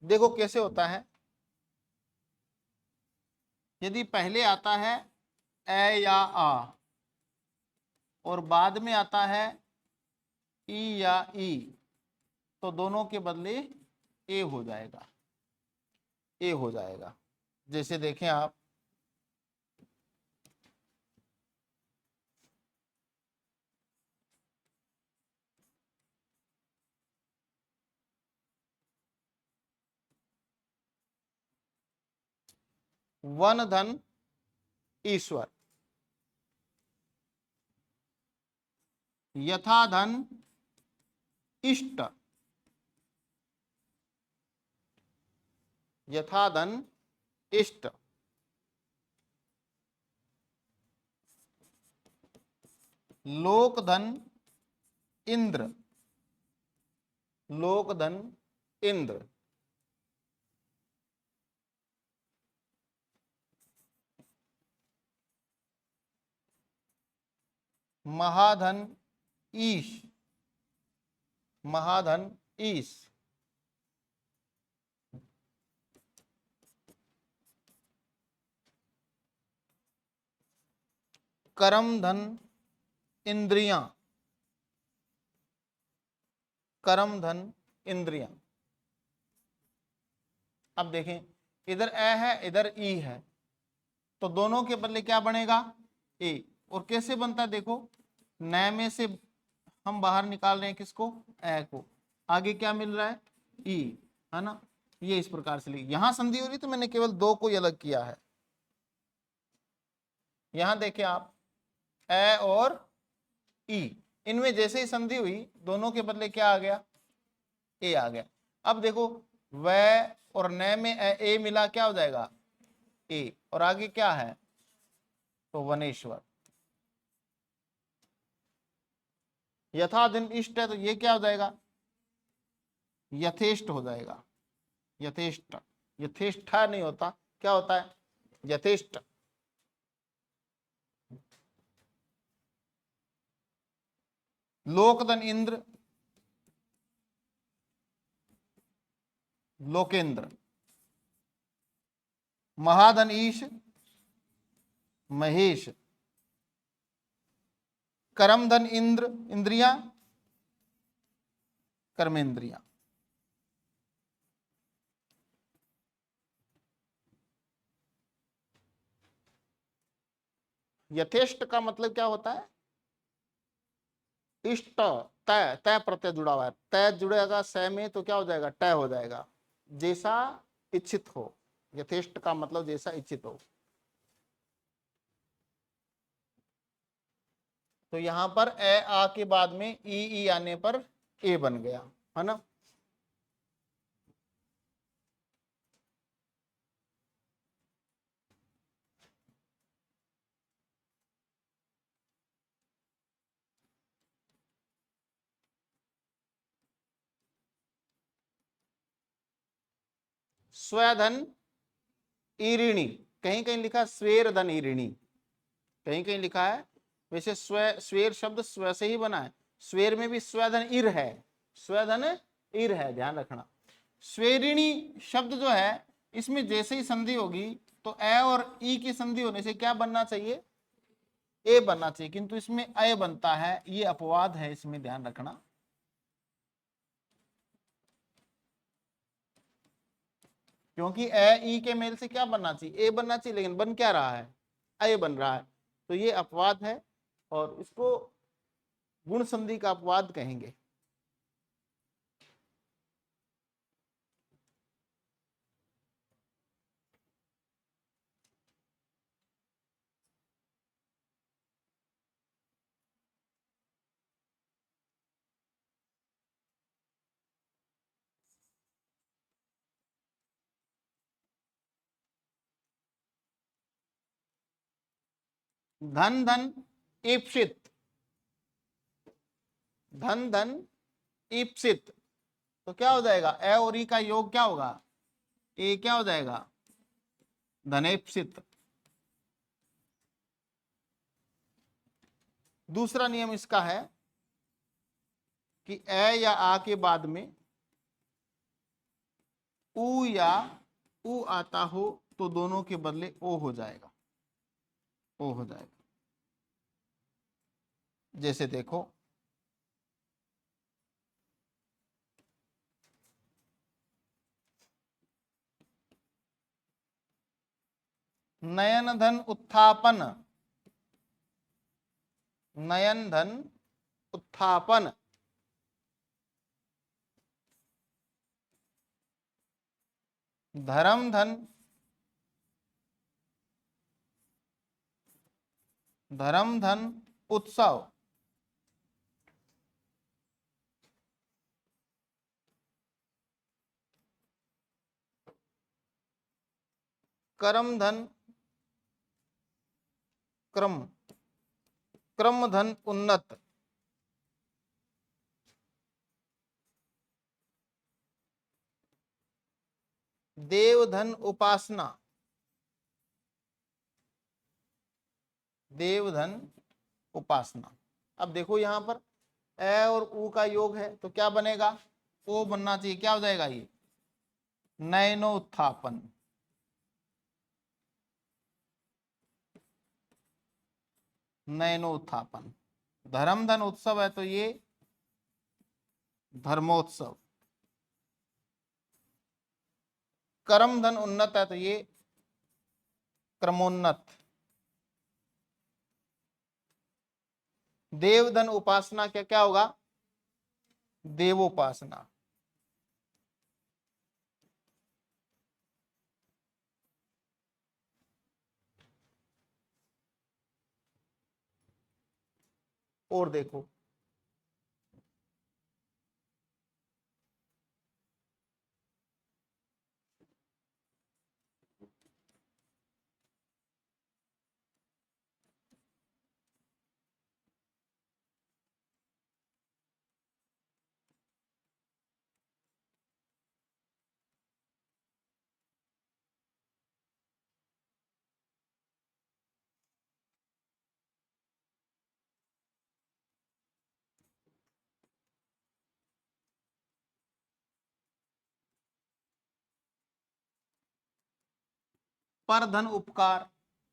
S1: देखो कैसे होता है, यदि पहले आता है ए या आ और बाद में आता है ई या ई, तो दोनों के बदले ए हो जाएगा, ए हो जाएगा। जैसे देखें आप, वन धन ईश्वर, यथा धन इष्ट, यथा धन इष्ट, लोक धन इंद्र, लोक धन इंद्र, महाधन ईश, महाधन ईश, करम धन इंद्रियां, करम धन इंद्रियां। अब देखें, इधर ए है, इधर ई है, तो दोनों के बदले क्या बनेगा, ए। और कैसे बनता है देखो, नए में से हम बाहर निकाल रहे हैं किसको, ए को, आगे क्या मिल रहा है, ई, है ना। ये इस प्रकार से लिखिए। यहां संधि हो रही तो मैंने केवल दो को ही अलग किया है। यहां देखें आप, ए और ई, इनमें जैसे ही संधि हुई दोनों के बदले क्या आ गया, ए आ गया। अब देखो, वह और न में ए मिला, क्या हो जाएगा, ए, और आगे क्या है, तो वनेश्वर। यथा दिन इष्ट है, तो ये क्या हो जाएगा, यथेष्ट हो जाएगा, यथेष्ट। यथेष्ट नहीं होता, क्या होता है, यथेष्ट। लोकधन इंद्र, लोकेंद्र, महाधन ईश, महेश, करम धन इंद्र, इंद्रिया, कर्मेंद्रिया। यथेष्ट का मतलब क्या होता है, इष्ट, तय, तय प्रत्यय जुड़ा हुआ है, तय जुड़ेगा स में तो क्या हो जाएगा, तय हो जाएगा, जैसा इच्छित हो। यथेष्ट का मतलब जैसा इच्छित हो। तो यहां पर ए आ के बाद में ई आने पर ए बन गया, है ना। स्वधन ईरिणी, कहीं कहीं लिखा स्वेर धन ईरिणी, कहीं कहीं लिखा है। वैसे स्वेर शब्द स्व से ही बना है, स्वेर में भी स्वधन इर है, स्वधन इर है, ध्यान रखना। स्वेरिणी शब्द जो है, इसमें जैसे ही संधि होगी तो ए और ई की संधि होने से क्या बनना चाहिए, ए बनना चाहिए, किंतु इसमें अय बनता है, ये अपवाद है, इसमें ध्यान रखना। क्योंकि ए ई के मेल से क्या बनना चाहिए, ए बनना चाहिए, लेकिन बन क्या रहा है, अय बन रहा है, तो ये अपवाद है और इसको गुण संधि का अपवाद कहेंगे। धन धन ईप्सित, धन धन ईप्सित, तो क्या हो जाएगा, ए और ई का योग क्या होगा, ए क्या हो जाएगा, धनेप्सित। दूसरा नियम इसका है, कि ए या आ के बाद में ऊ या ऊ आता हो तो दोनों के बदले ओ हो जाएगा, ओ हो जाएगा। जैसे देखो, नयन धन उत्थापन, नयन धन उत्थापन, धर्म धन, धर्म धन उत्सव, कर्म धन क्रम, क्रम धन उन्नत, देव धन उपासना, देव धन उपासना। अब देखो यहां पर ए और ऊ का योग है तो क्या बनेगा, ओ बनना चाहिए। क्या हो जाएगा ये, नयनोत्थापन, नयनोत्थापन। धर्म धन उत्सव है तो ये धर्मोत्सव, कर्म धन उन्नत है तो ये क्रमोन्नत, देव धन उपासना क्या क्या होगा, देवोपासना। और देखो, पर धन उपकार,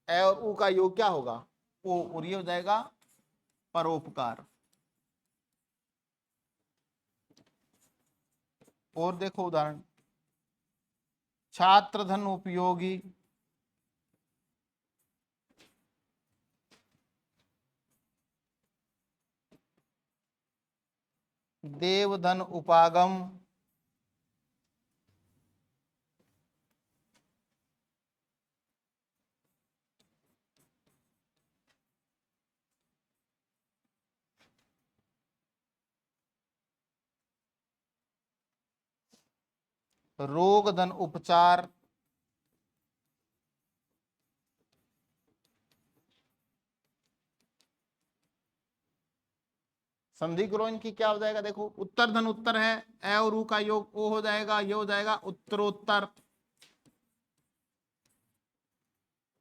S1: ए और ऊ का योग क्या होगा, ओ, और ये हो जाएगा परोपकार। और देखो उदाहरण, छात्र धन उपयोगी, देव धन उपागम, रोग धन उपचार, संधि करो इनकी। क्या हो जाएगा देखो, उत्तर धन उत्तर है, ए और ऊ का योग ओ हो जाएगा, ये हो जाएगा उत्तरोत्तर।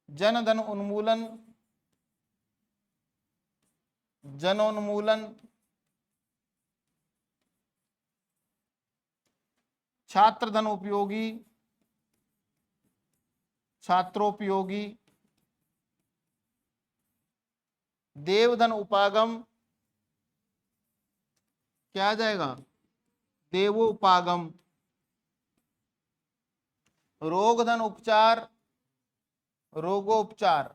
S1: जन धन उन्मूलन, जनोन्मूलन। छात्र धन उपयोगी, छात्रोपयोगी। देव धन उपागम, क्या आ जाएगा, देवोपागम। रोग धन उपचार, रोगोपचार।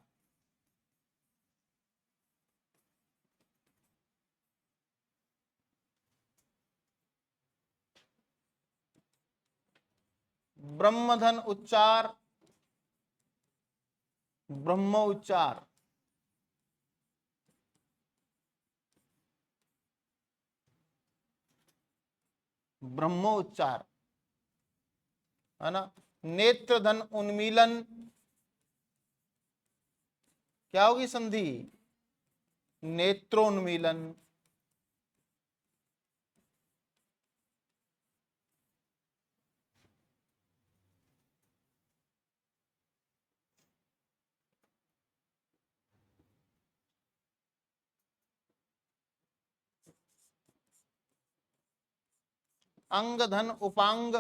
S1: ब्रह्म धन उच्चार, ब्रह्म उच्चार। ब्रह्मोच्चार है ना। नेत्र धन उन्मीलन, क्या होगी संधि, नेत्रोन्मीलन। अंग धन उपांग,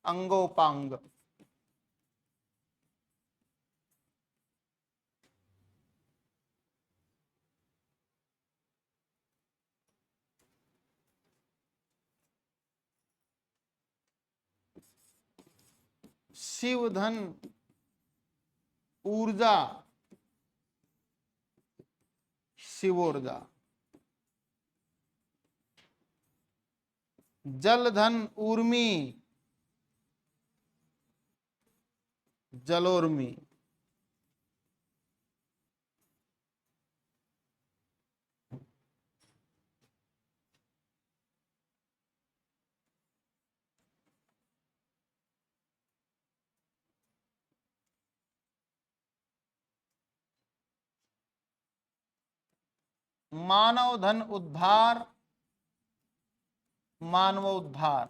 S1: अंगोपांग। शिव धन ऊर्जा, शिवोर्जा। जल धन ऊर्मी, जलोर्मी। मानव धन उद्धार, मानव उद्धार।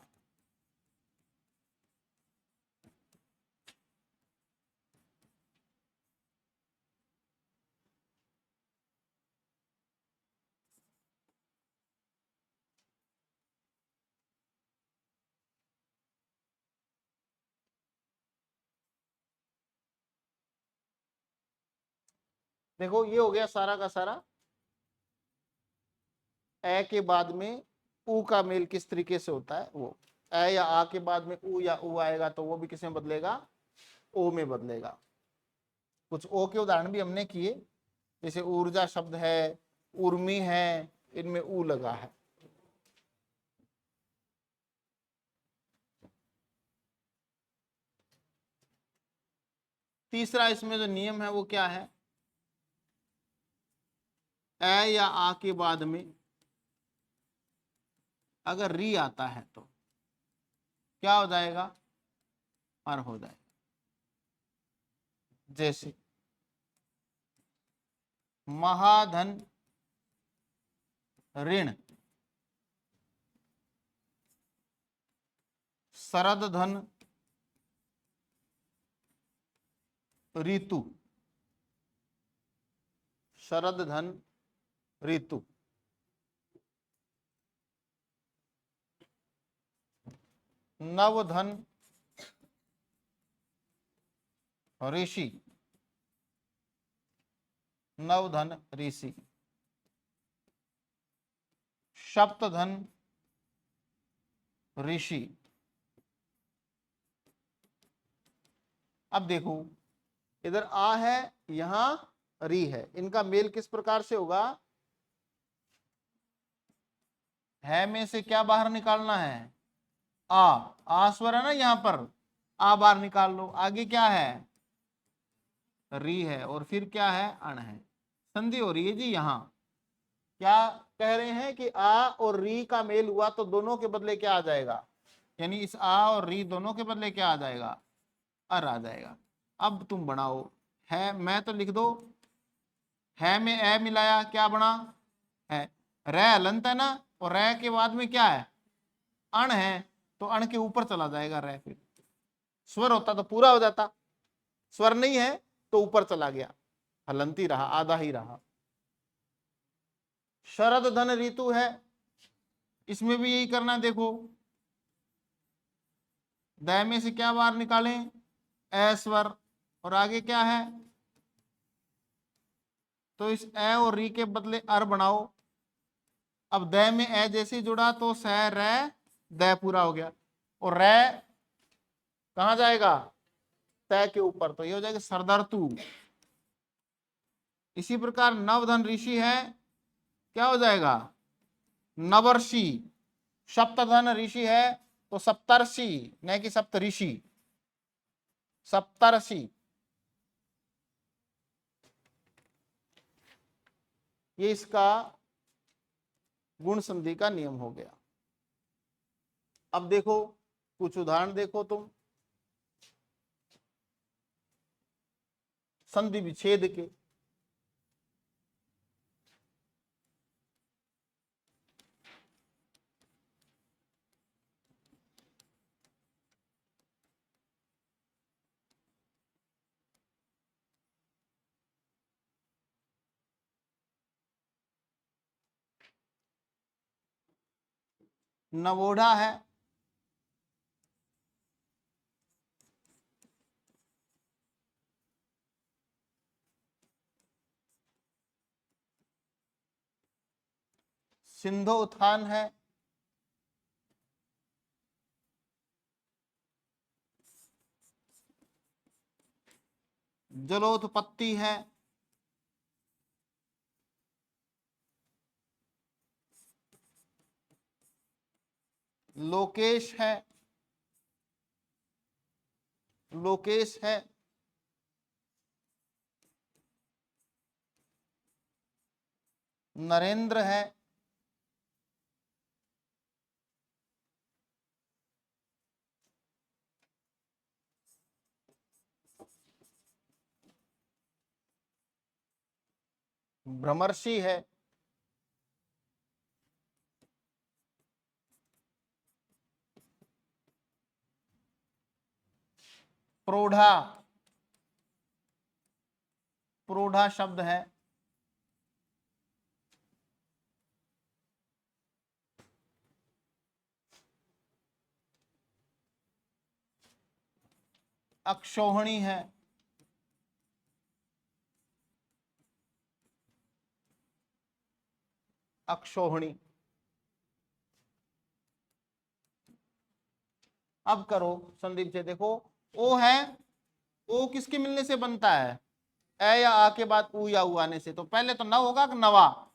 S1: देखो ये हो गया सारा का सारा ए के बाद में ऊ का मेल किस तरीके से होता है वो। ए या आ के बाद में ऊ या ऊ आएगा तो वो भी किस में बदलेगा, ओ में बदलेगा। कुछ ओ के उदाहरण भी हमने किए, जैसे ऊर्जा शब्द है, उर्मी है, इनमें ऊ लगा है। तीसरा इसमें जो नियम है वो क्या है, ए या आ के बाद में अगर री आता है तो क्या हो जाएगा, अर हो जाएगा। जैसे महाधन ऋण, शरद धन ऋतु, शरद धन ऋतु। नवधन ऋषि, नवधन ऋषि। सप्तधन ऋषि। अब देखो इधर आ है, यहां री है, इनका मेल किस प्रकार से होगा, है में से क्या बाहर निकालना है, आ स्वर है ना यहां पर, आ बाहर निकाल लो। आगे क्या है, री है, और फिर क्या है, अण है। संधि हो रही है जी। यहां क्या कह रहे हैं कि आ और री का मेल हुआ तो दोनों के बदले क्या आ जाएगा, यानी इस आ और री दोनों के बदले क्या आ जाएगा, अर आ जाएगा। अब तुम बनाओ, है मैं तो लिख दो, है में ए मिलाया क्या बना, है। रे हलंत है ना, और रे के बाद में क्या है, अण है, तो अण के ऊपर चला जाएगा रे। फिर स्वर होता तो पूरा हो जाता, स्वर नहीं है तो ऊपर चला गया, हलंती रहा, आधा ही रहा। शरद धन ऋतु है, इसमें भी यही करना। देखो द में से क्या बाहर निकालें, ए स्वर, और आगे क्या है, तो इस ए और री के बदले अर बनाओ। अब द में ए जैसे जुड़ा तो स रे द पूरा हो गया, और रे कहां जाएगा, तय के ऊपर, तो ये हो जाएगा सरदर्तु। इसी प्रकार नवधन ऋषि है, क्या हो जाएगा, नवर्षि। सप्तधन ऋषि है तो सप्तर्षि, न कि सप्तऋषि, सप्तर्षि। ये इसका गुण संधि का नियम हो गया। अब देखो कुछ उदाहरण देखो तुम संधि विच्छेद के। नवोढ़ा है, सिंधोत्थान है, जलोत्पत्ति है, लोकेश है, लोकेश है, नरेंद्र है, भ्रमर्षि है, प्रोढ़ा, प्रोढ़ा शब्द है, अक्षोहिणी है, अक्षोहिणी। अब करो संदीप से, देखो ओ है, ओ किसके मिलने से बनता है? ए या आ के बाद ऊ या ऊ आने से। तो पहले तो नव होगा कि नवा?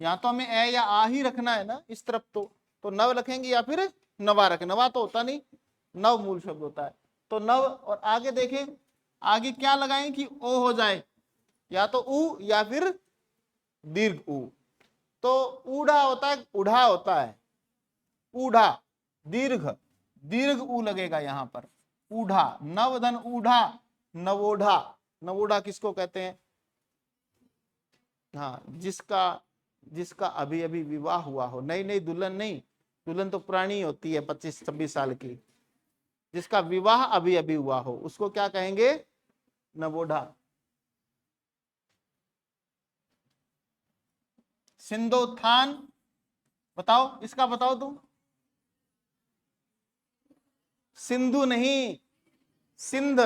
S1: यहाँ तो हमें ए या आ ही रखना है ना इस तरफ, तो नव रखेंगे या फिर नवा रखें? नवा तो होता नहीं, नव मूल शब्द होता है। तो नव, और आगे देखें, आगे क्या लगाएं कि ओ हो जाए, या तो ऊ या फिर दीर्घ ऊ। तो ऊढ़ा होता है, उढ़ा होता है, ऊढ़ा, दीर्घ, दीर्घ ऊ लगेगा यहां पर, ऊढ़ा, नवधन ऊढ़ा, नवोढ़ा। नवोढ़ा किसको कहते हैं? हाँ, जिसका जिसका अभी अभी विवाह हुआ हो, नई नई दुल्हन नहीं, दुल्हन तो पुरानी होती है 25-26 साल की। जिसका विवाह अभी अभी हुआ हो उसको क्या कहेंगे? नवोढ़ा। सिंधोत्थान, बताओ इसका, बताओ तुम। सिंधु नहीं, सिंध,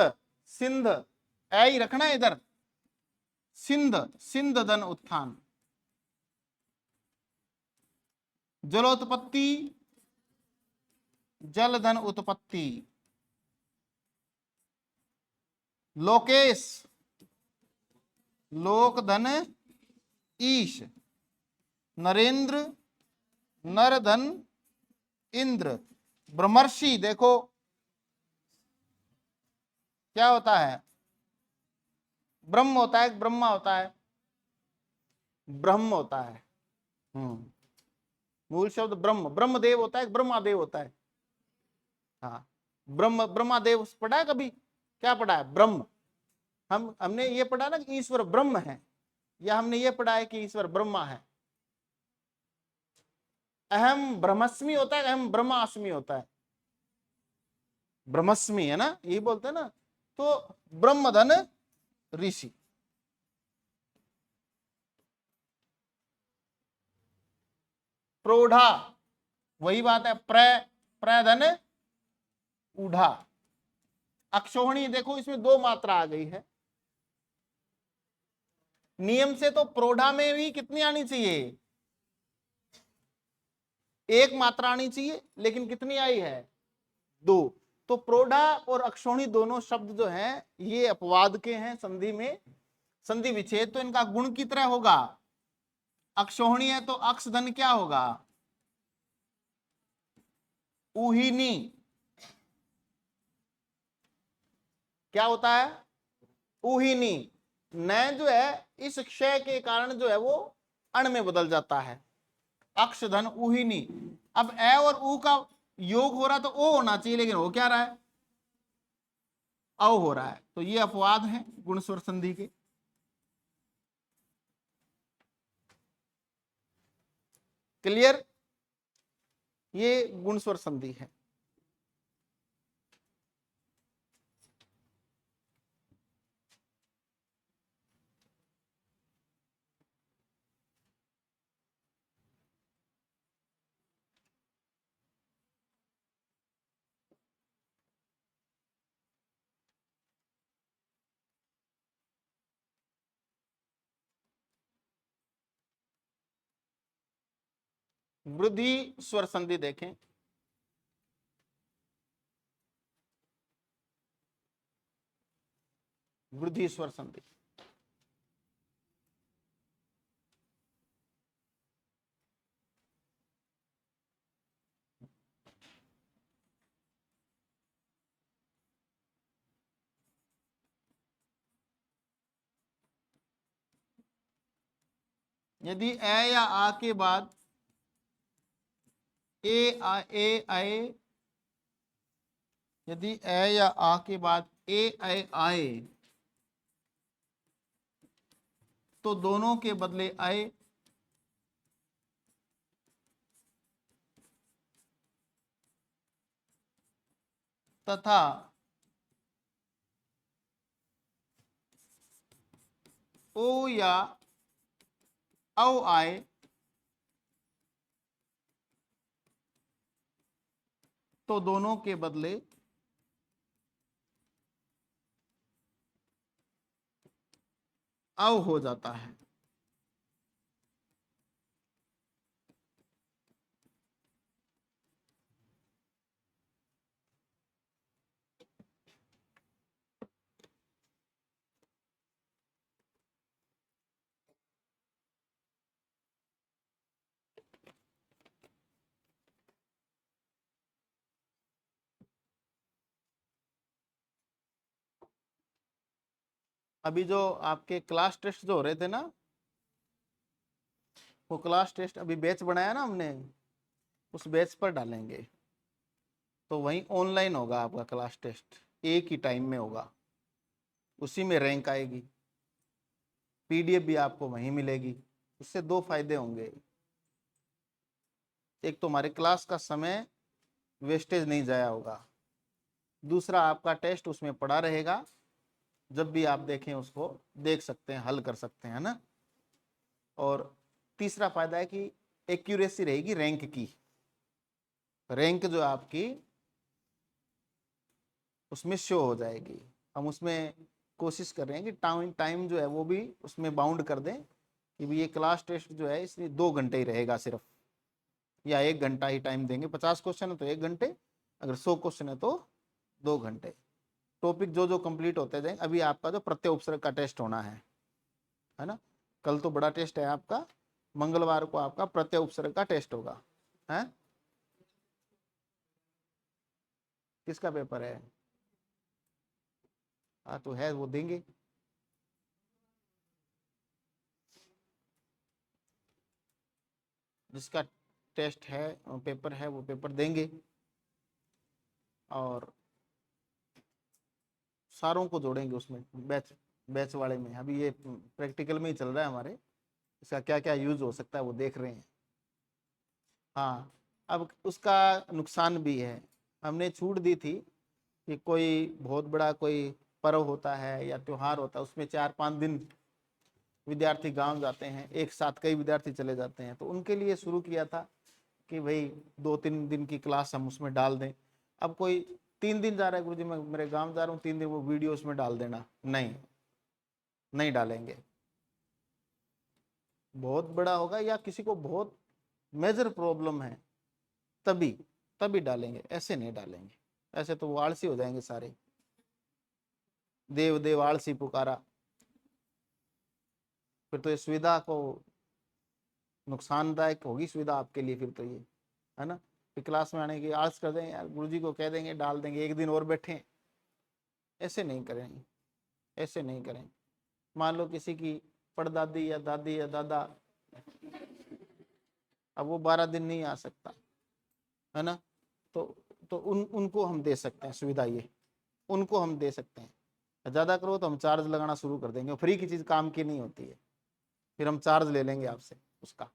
S1: सिंध, ऐ ही रखना है इधर, सिंध, सिंध धन उत्थान। जलोत्पत्ति, जल धन उत्पत्ति। लोकेश, लोक धन ईश। नरेंद्र, नर धन इंद्र। ब्रह्मर्षि, देखो क्या होता है? ब्रह्म होता है, ब्रह्मा होता है, ब्रह्म होता है। मूल शब्द ब्रह्म, ब्रह्मदेव होता है, ब्रह्मादेव होता है। हाँ, ब्रह्म, ब्रह्मादेव पढ़ा है कभी? क्या पढ़ा है? ब्रह्म। हमने ये पढ़ा ना कि ईश्वर ब्रह्म है, या हमने ये पढ़ा है कि ईश्वर ब्रह्मा है? अहम ब्रह्मस्मि होता है, अहम ब्रह्मास्मि होता है? ब्रह्मस्मि है ना, यही बोलते हैं ना। तो ब्रह्मधन ऋषि। प्रोढ़ा, वही बात है, प्रधन ऊढ़ा। अक्षोहिणी, देखो इसमें दो मात्रा आ गई है। नियम से तो प्रोढ़ा में भी कितनी आनी चाहिए? एक मात्रा आनी चाहिए, लेकिन कितनी आई है? दो। तो प्रोढ़ा और अक्षोहिणी दोनों शब्द जो हैं ये अपवाद के हैं संधि में। संधि विच्छेद तो इनका गुण की तरह होगा। अक्षोहिणी है तो अक्ष धन क्या होगा? ऊहिनी। क्या होता है? ऊहिनी। न जो है इस क्षय के कारण जो है वो अण में बदल जाता है, अक्ष धन ऊहिनी। अब ए और ऊ का योग हो रहा तो ओ होना चाहिए, लेकिन हो क्या रहा है? औ हो रहा है। तो ये अपवाद है गुण स्वर संधि के। क्लियर? ये गुण स्वर संधि है। वृद्धि स्वर संधि देखें, वृद्धि स्वर संधि। यदि ए या आ के बाद ए आए, यदि ए या आ के बाद ए आए तो दोनों के बदले आए, तथा ओ या औ आए तो दोनों के बदले औ हो जाता है। अभी जो आपके क्लास टेस्ट जो हो रहे थे ना, वो क्लास टेस्ट अभी बैच बनाया ना हमने, उस बैच पर डालेंगे, तो वहीं ऑनलाइन होगा आपका क्लास टेस्ट, एक ही टाइम में होगा, उसी में रैंक आएगी, पीडीएफ भी आपको वहीं मिलेगी। उससे दो फायदे होंगे, एक तो हमारे क्लास का समय वेस्टेज नहीं जाया होगा, दूसरा आपका टेस्ट उसमें पड़ा रहेगा, जब भी आप देखें उसको देख सकते हैं, हल कर सकते हैं ना। और तीसरा फायदा है कि एक्यूरेसी रहेगी रैंक की, रैंक जो आपकी उसमें शो हो जाएगी। हम उसमें कोशिश कर रहे हैं कि टाइम जो है वो भी उसमें बाउंड कर दें कि भी ये क्लास टेस्ट जो है इसमें 2 घंटे ही रहेगा सिर्फ, या 1 घंटा ही टाइम देंगे। 50 क्वेश्चन है तो 1 घंटे, अगर 100 क्वेश्चन है तो 2 घंटे। टॉपिक जो जो कंप्लीट होते जाएंगे। अभी आपका जो प्रत्यय उपसर्ग का टेस्ट होना है ना, कल तो बड़ा टेस्ट है आपका, मंगलवार को आपका प्रत्यय उपसर्ग का टेस्ट होगा। है किसका पेपर है? हाँ तो है, वो देंगे। जिसका टेस्ट है पेपर है वो पेपर देंगे, और सारों को जोड़ेंगे उसमें, बैच बैच वाले में। अभी ये प्रैक्टिकल में ही चल रहा है हमारे, इसका क्या क्या यूज हो सकता है वो देख रहे हैं। हाँ, अब उसका नुकसान भी है। हमने छूट दी थी कि कोई बहुत बड़ा कोई पर्व होता है या त्योहार होता है, उसमें 4-5 दिन विद्यार्थी गांव जाते हैं, एक साथ कई विद्यार्थी चले जाते हैं, तो उनके लिए शुरू किया था कि भाई 2-3 दिन की क्लास हम उसमें डाल दें। अब कोई 3 दिन जा रहा है, गुरुजी मैं मेरे गांव जा रहा हूँ 3 दिन, वो वीडियो उसमें डाल देना, नहीं, नहीं डालेंगे। बहुत बड़ा होगा या किसी को बहुत मेजर प्रॉब्लम है, तभी तभी डालेंगे, ऐसे नहीं डालेंगे। ऐसे तो वो आलसी हो जाएंगे सारे, देव देव आलसी पुकारा, फिर तो ये सुविधा को नुकसानदायक होगी सुविधा आपके लिए फिर तो ये, है ना। फिर क्लास में आने की आलस कर देंगे, यार गुरुजी को कह देंगे डाल देंगे, एक दिन और बैठे। ऐसे नहीं करेंगे, ऐसे नहीं करें। मान लो किसी की परदादी या दादी या दादा, अब वो 12 दिन नहीं आ सकता, है ना, तो उनको हम दे सकते हैं सुविधा, ये उनको हम दे सकते हैं। ज्यादा करो तो हम चार्ज लगाना शुरू कर देंगे, फ्री की चीज काम की नहीं होती है, फिर हम चार्ज ले लेंगे आपसे उसका।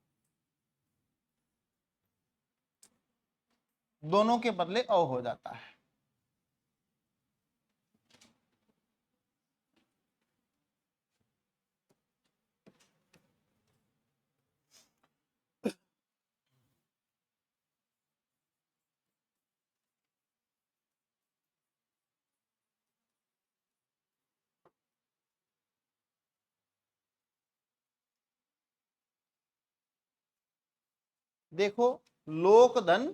S1: दोनों के बदले औ हो जाता है। देखो लोक धन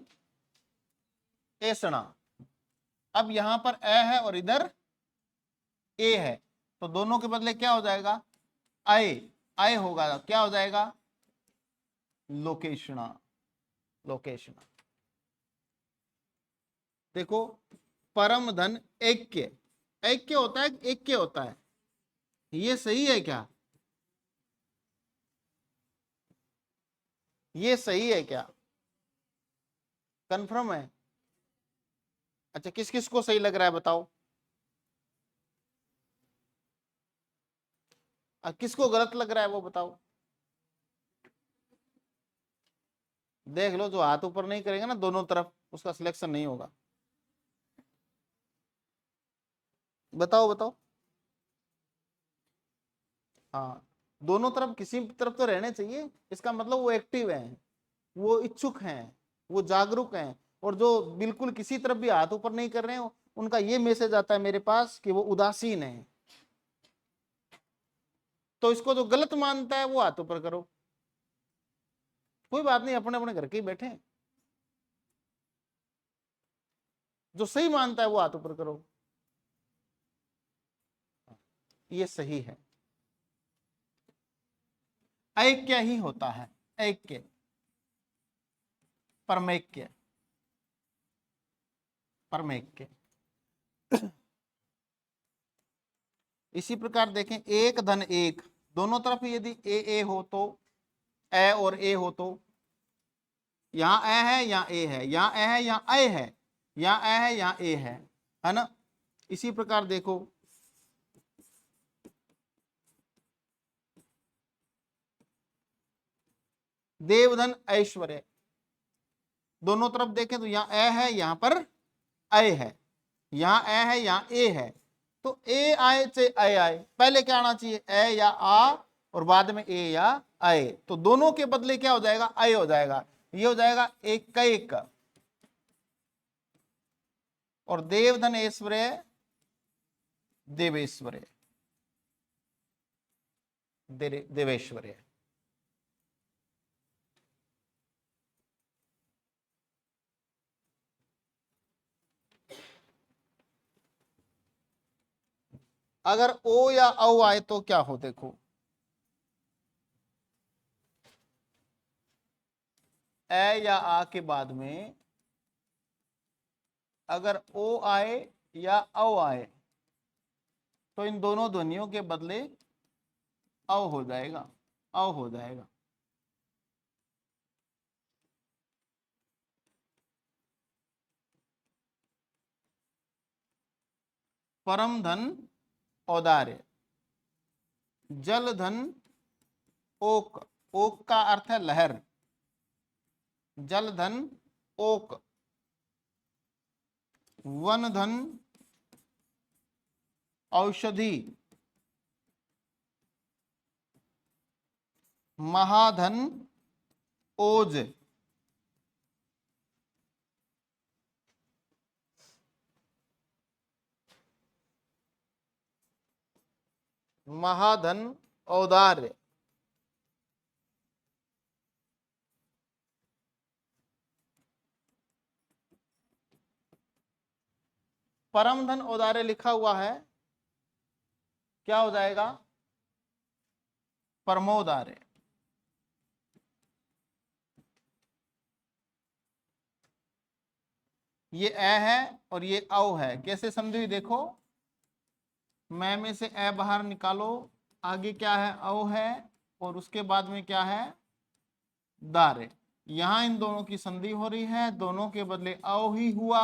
S1: ऐसणा। अब यहां पर ए है और इधर ए है, तो दोनों के बदले क्या हो जाएगा, आए। आए होगा, क्या हो जाएगा, लोकेशणा। लोकेशणा। देखो, परम धन ऐक्य। ऐक्य होता है, ऐक्य होता है, ये सही है क्या, ये सही है क्या, कंफर्म है। अच्छा, किस किस को सही लग रहा है बताओ, किसको गलत लग रहा है वो बताओ। देख लो, जो हाथ ऊपर नहीं करेगा ना दोनों तरफ, उसका सिलेक्शन नहीं होगा। बताओ बताओ। हाँ, दोनों तरफ, किसी तरफ तो रहने चाहिए, इसका मतलब वो एक्टिव हैं, वो इच्छुक हैं, वो जागरूक हैं। और जो बिल्कुल किसी तरफ भी हाथ ऊपर नहीं कर रहे हैं, उनका ये मैसेज आता है मेरे पास कि वो उदासीन है। तो इसको जो गलत मानता है वो हाथ ऊपर करो, कोई बात नहीं, अपने अपने घर के ही बैठे हैं। जो सही मानता है वो हाथ ऊपर करो, ये सही है। ऐक्य ही होता है, ऐक्य, परमैक्य, परमैक्य। इसी प्रकार देखें, एक धन एक, दोनों तरफ यदि ए हो तो, ए और ए हो तो, यहां ए है यहाँ ए है, यहाँ ए है यहाँ ए है, यहाँ ए है यहाँ ए है ना। इसी प्रकार देखो, देवधन ऐश्वर्य, दोनों तरफ देखें तो यहाँ ए है यहाँ पर ए है, यहाँ ए है यहाँ ए है, तो ए आए चाहे ए आए, पहले क्या आना चाहिए, ए या आ, और बाद में ए या आए, तो दोनों के बदले क्या हो जाएगा, ए हो जाएगा। ये हो जाएगा एक का एक, और देवधन ऐश्वर्य देवेश्वर्य, देवेश्वर्य। अगर ओ या औ आए तो क्या हो, देखो, ए या आ के बाद में अगर ओ आए या औ आए, तो इन दोनों ध्वनियों के बदले औ हो जाएगा, औ हो जाएगा। परम धन औदार्य, जल धन ओक, ओक का अर्थ है लहर, जल धन ओक, वन धन औषधि, महाधन ओज, महाधन औदार्य। परम धन औदार्य लिखा हुआ है, क्या हो जाएगा, परमोदार्य। ये ए है और ये औ है, कैसे समझी हुई देखो, मैं में से ए बाहर निकालो, आगे क्या है, औ है, और उसके बाद में क्या है, दारे। यहां इन दोनों की संधि हो रही है, दोनों के बदले औ ही हुआ,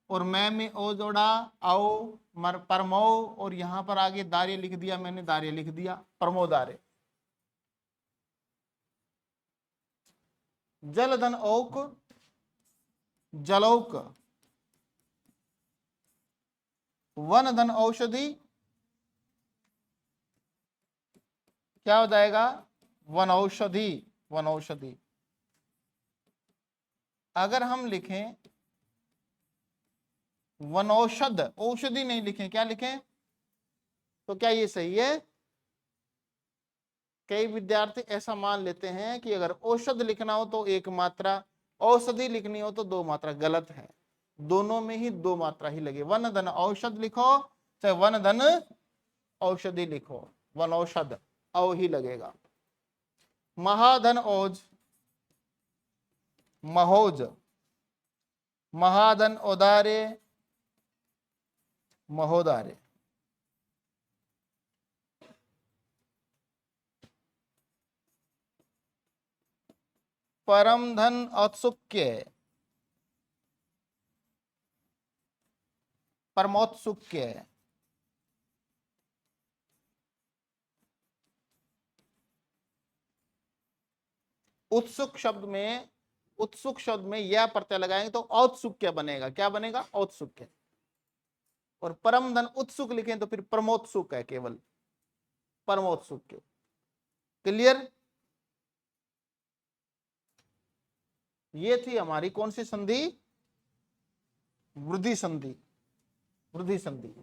S1: और मैं में ओ जोड़ा, औ परमो, और यहां पर आगे दार्य लिख दिया मैंने, दार्य लिख दिया, परमोदार्य। जल धन औक, जलौक, वन धन औषधि, क्या हो जाएगा, वनौषधि, वनौषधि। अगर हम लिखें वनौषध, औषधि नहीं लिखें, क्या लिखें, तो क्या ये सही है। कई विद्यार्थी ऐसा मान लेते हैं कि अगर औषध लिखना हो तो एक मात्रा, औषधि लिखनी हो तो दो मात्रा, गलत है, दोनों में ही दो मात्रा ही लगे। वन धन औषध लिखो चाहे वन धन औषधि लिखो, वन औषध औ ही लगेगा। महाधन औज, महोज, महाधन औदार्य, महोदार्य। परम धन औत्सुक्य, परमोत्सुक्य। उत्सुक शब्द में, उत्सुक शब्द में यह प्रत्यय लगाएंगे तो औत्सुक्य बनेगा। क्या बनेगा? औत्सुक्य। और परम धन उत्सुक लिखें तो फिर परमोत्सुक है, केवल परमोत्सुक्य। क्लियर? ये थी हमारी कौन सी संधि? वृद्धि संधि। वृद्धि संधि।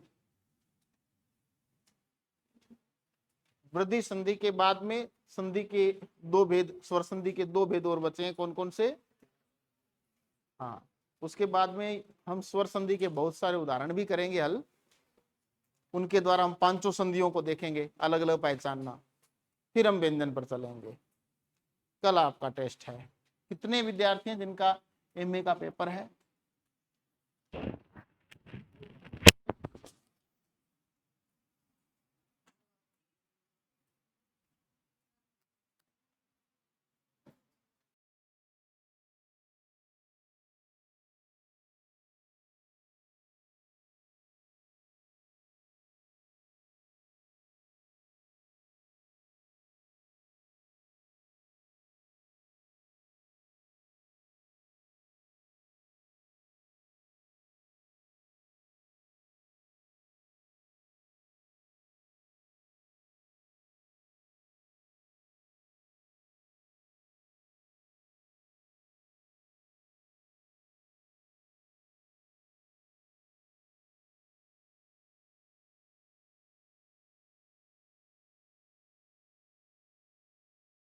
S1: वृद्धि संधि के बाद में संधि के दो भेद, स्वर संधि के दो भेद और बचे हैं। कौन कौन से? हाँ, उसके बाद में हम स्वर संधि के बहुत सारे उदाहरण भी करेंगे हल, उनके द्वारा हम पांचों संधियों को देखेंगे, अलग अलग पहचानना, फिर हम व्यंजन पर चलेंगे। कल आपका टेस्ट है। कितने विद्यार्थी हैं जिनका एमए का पेपर है?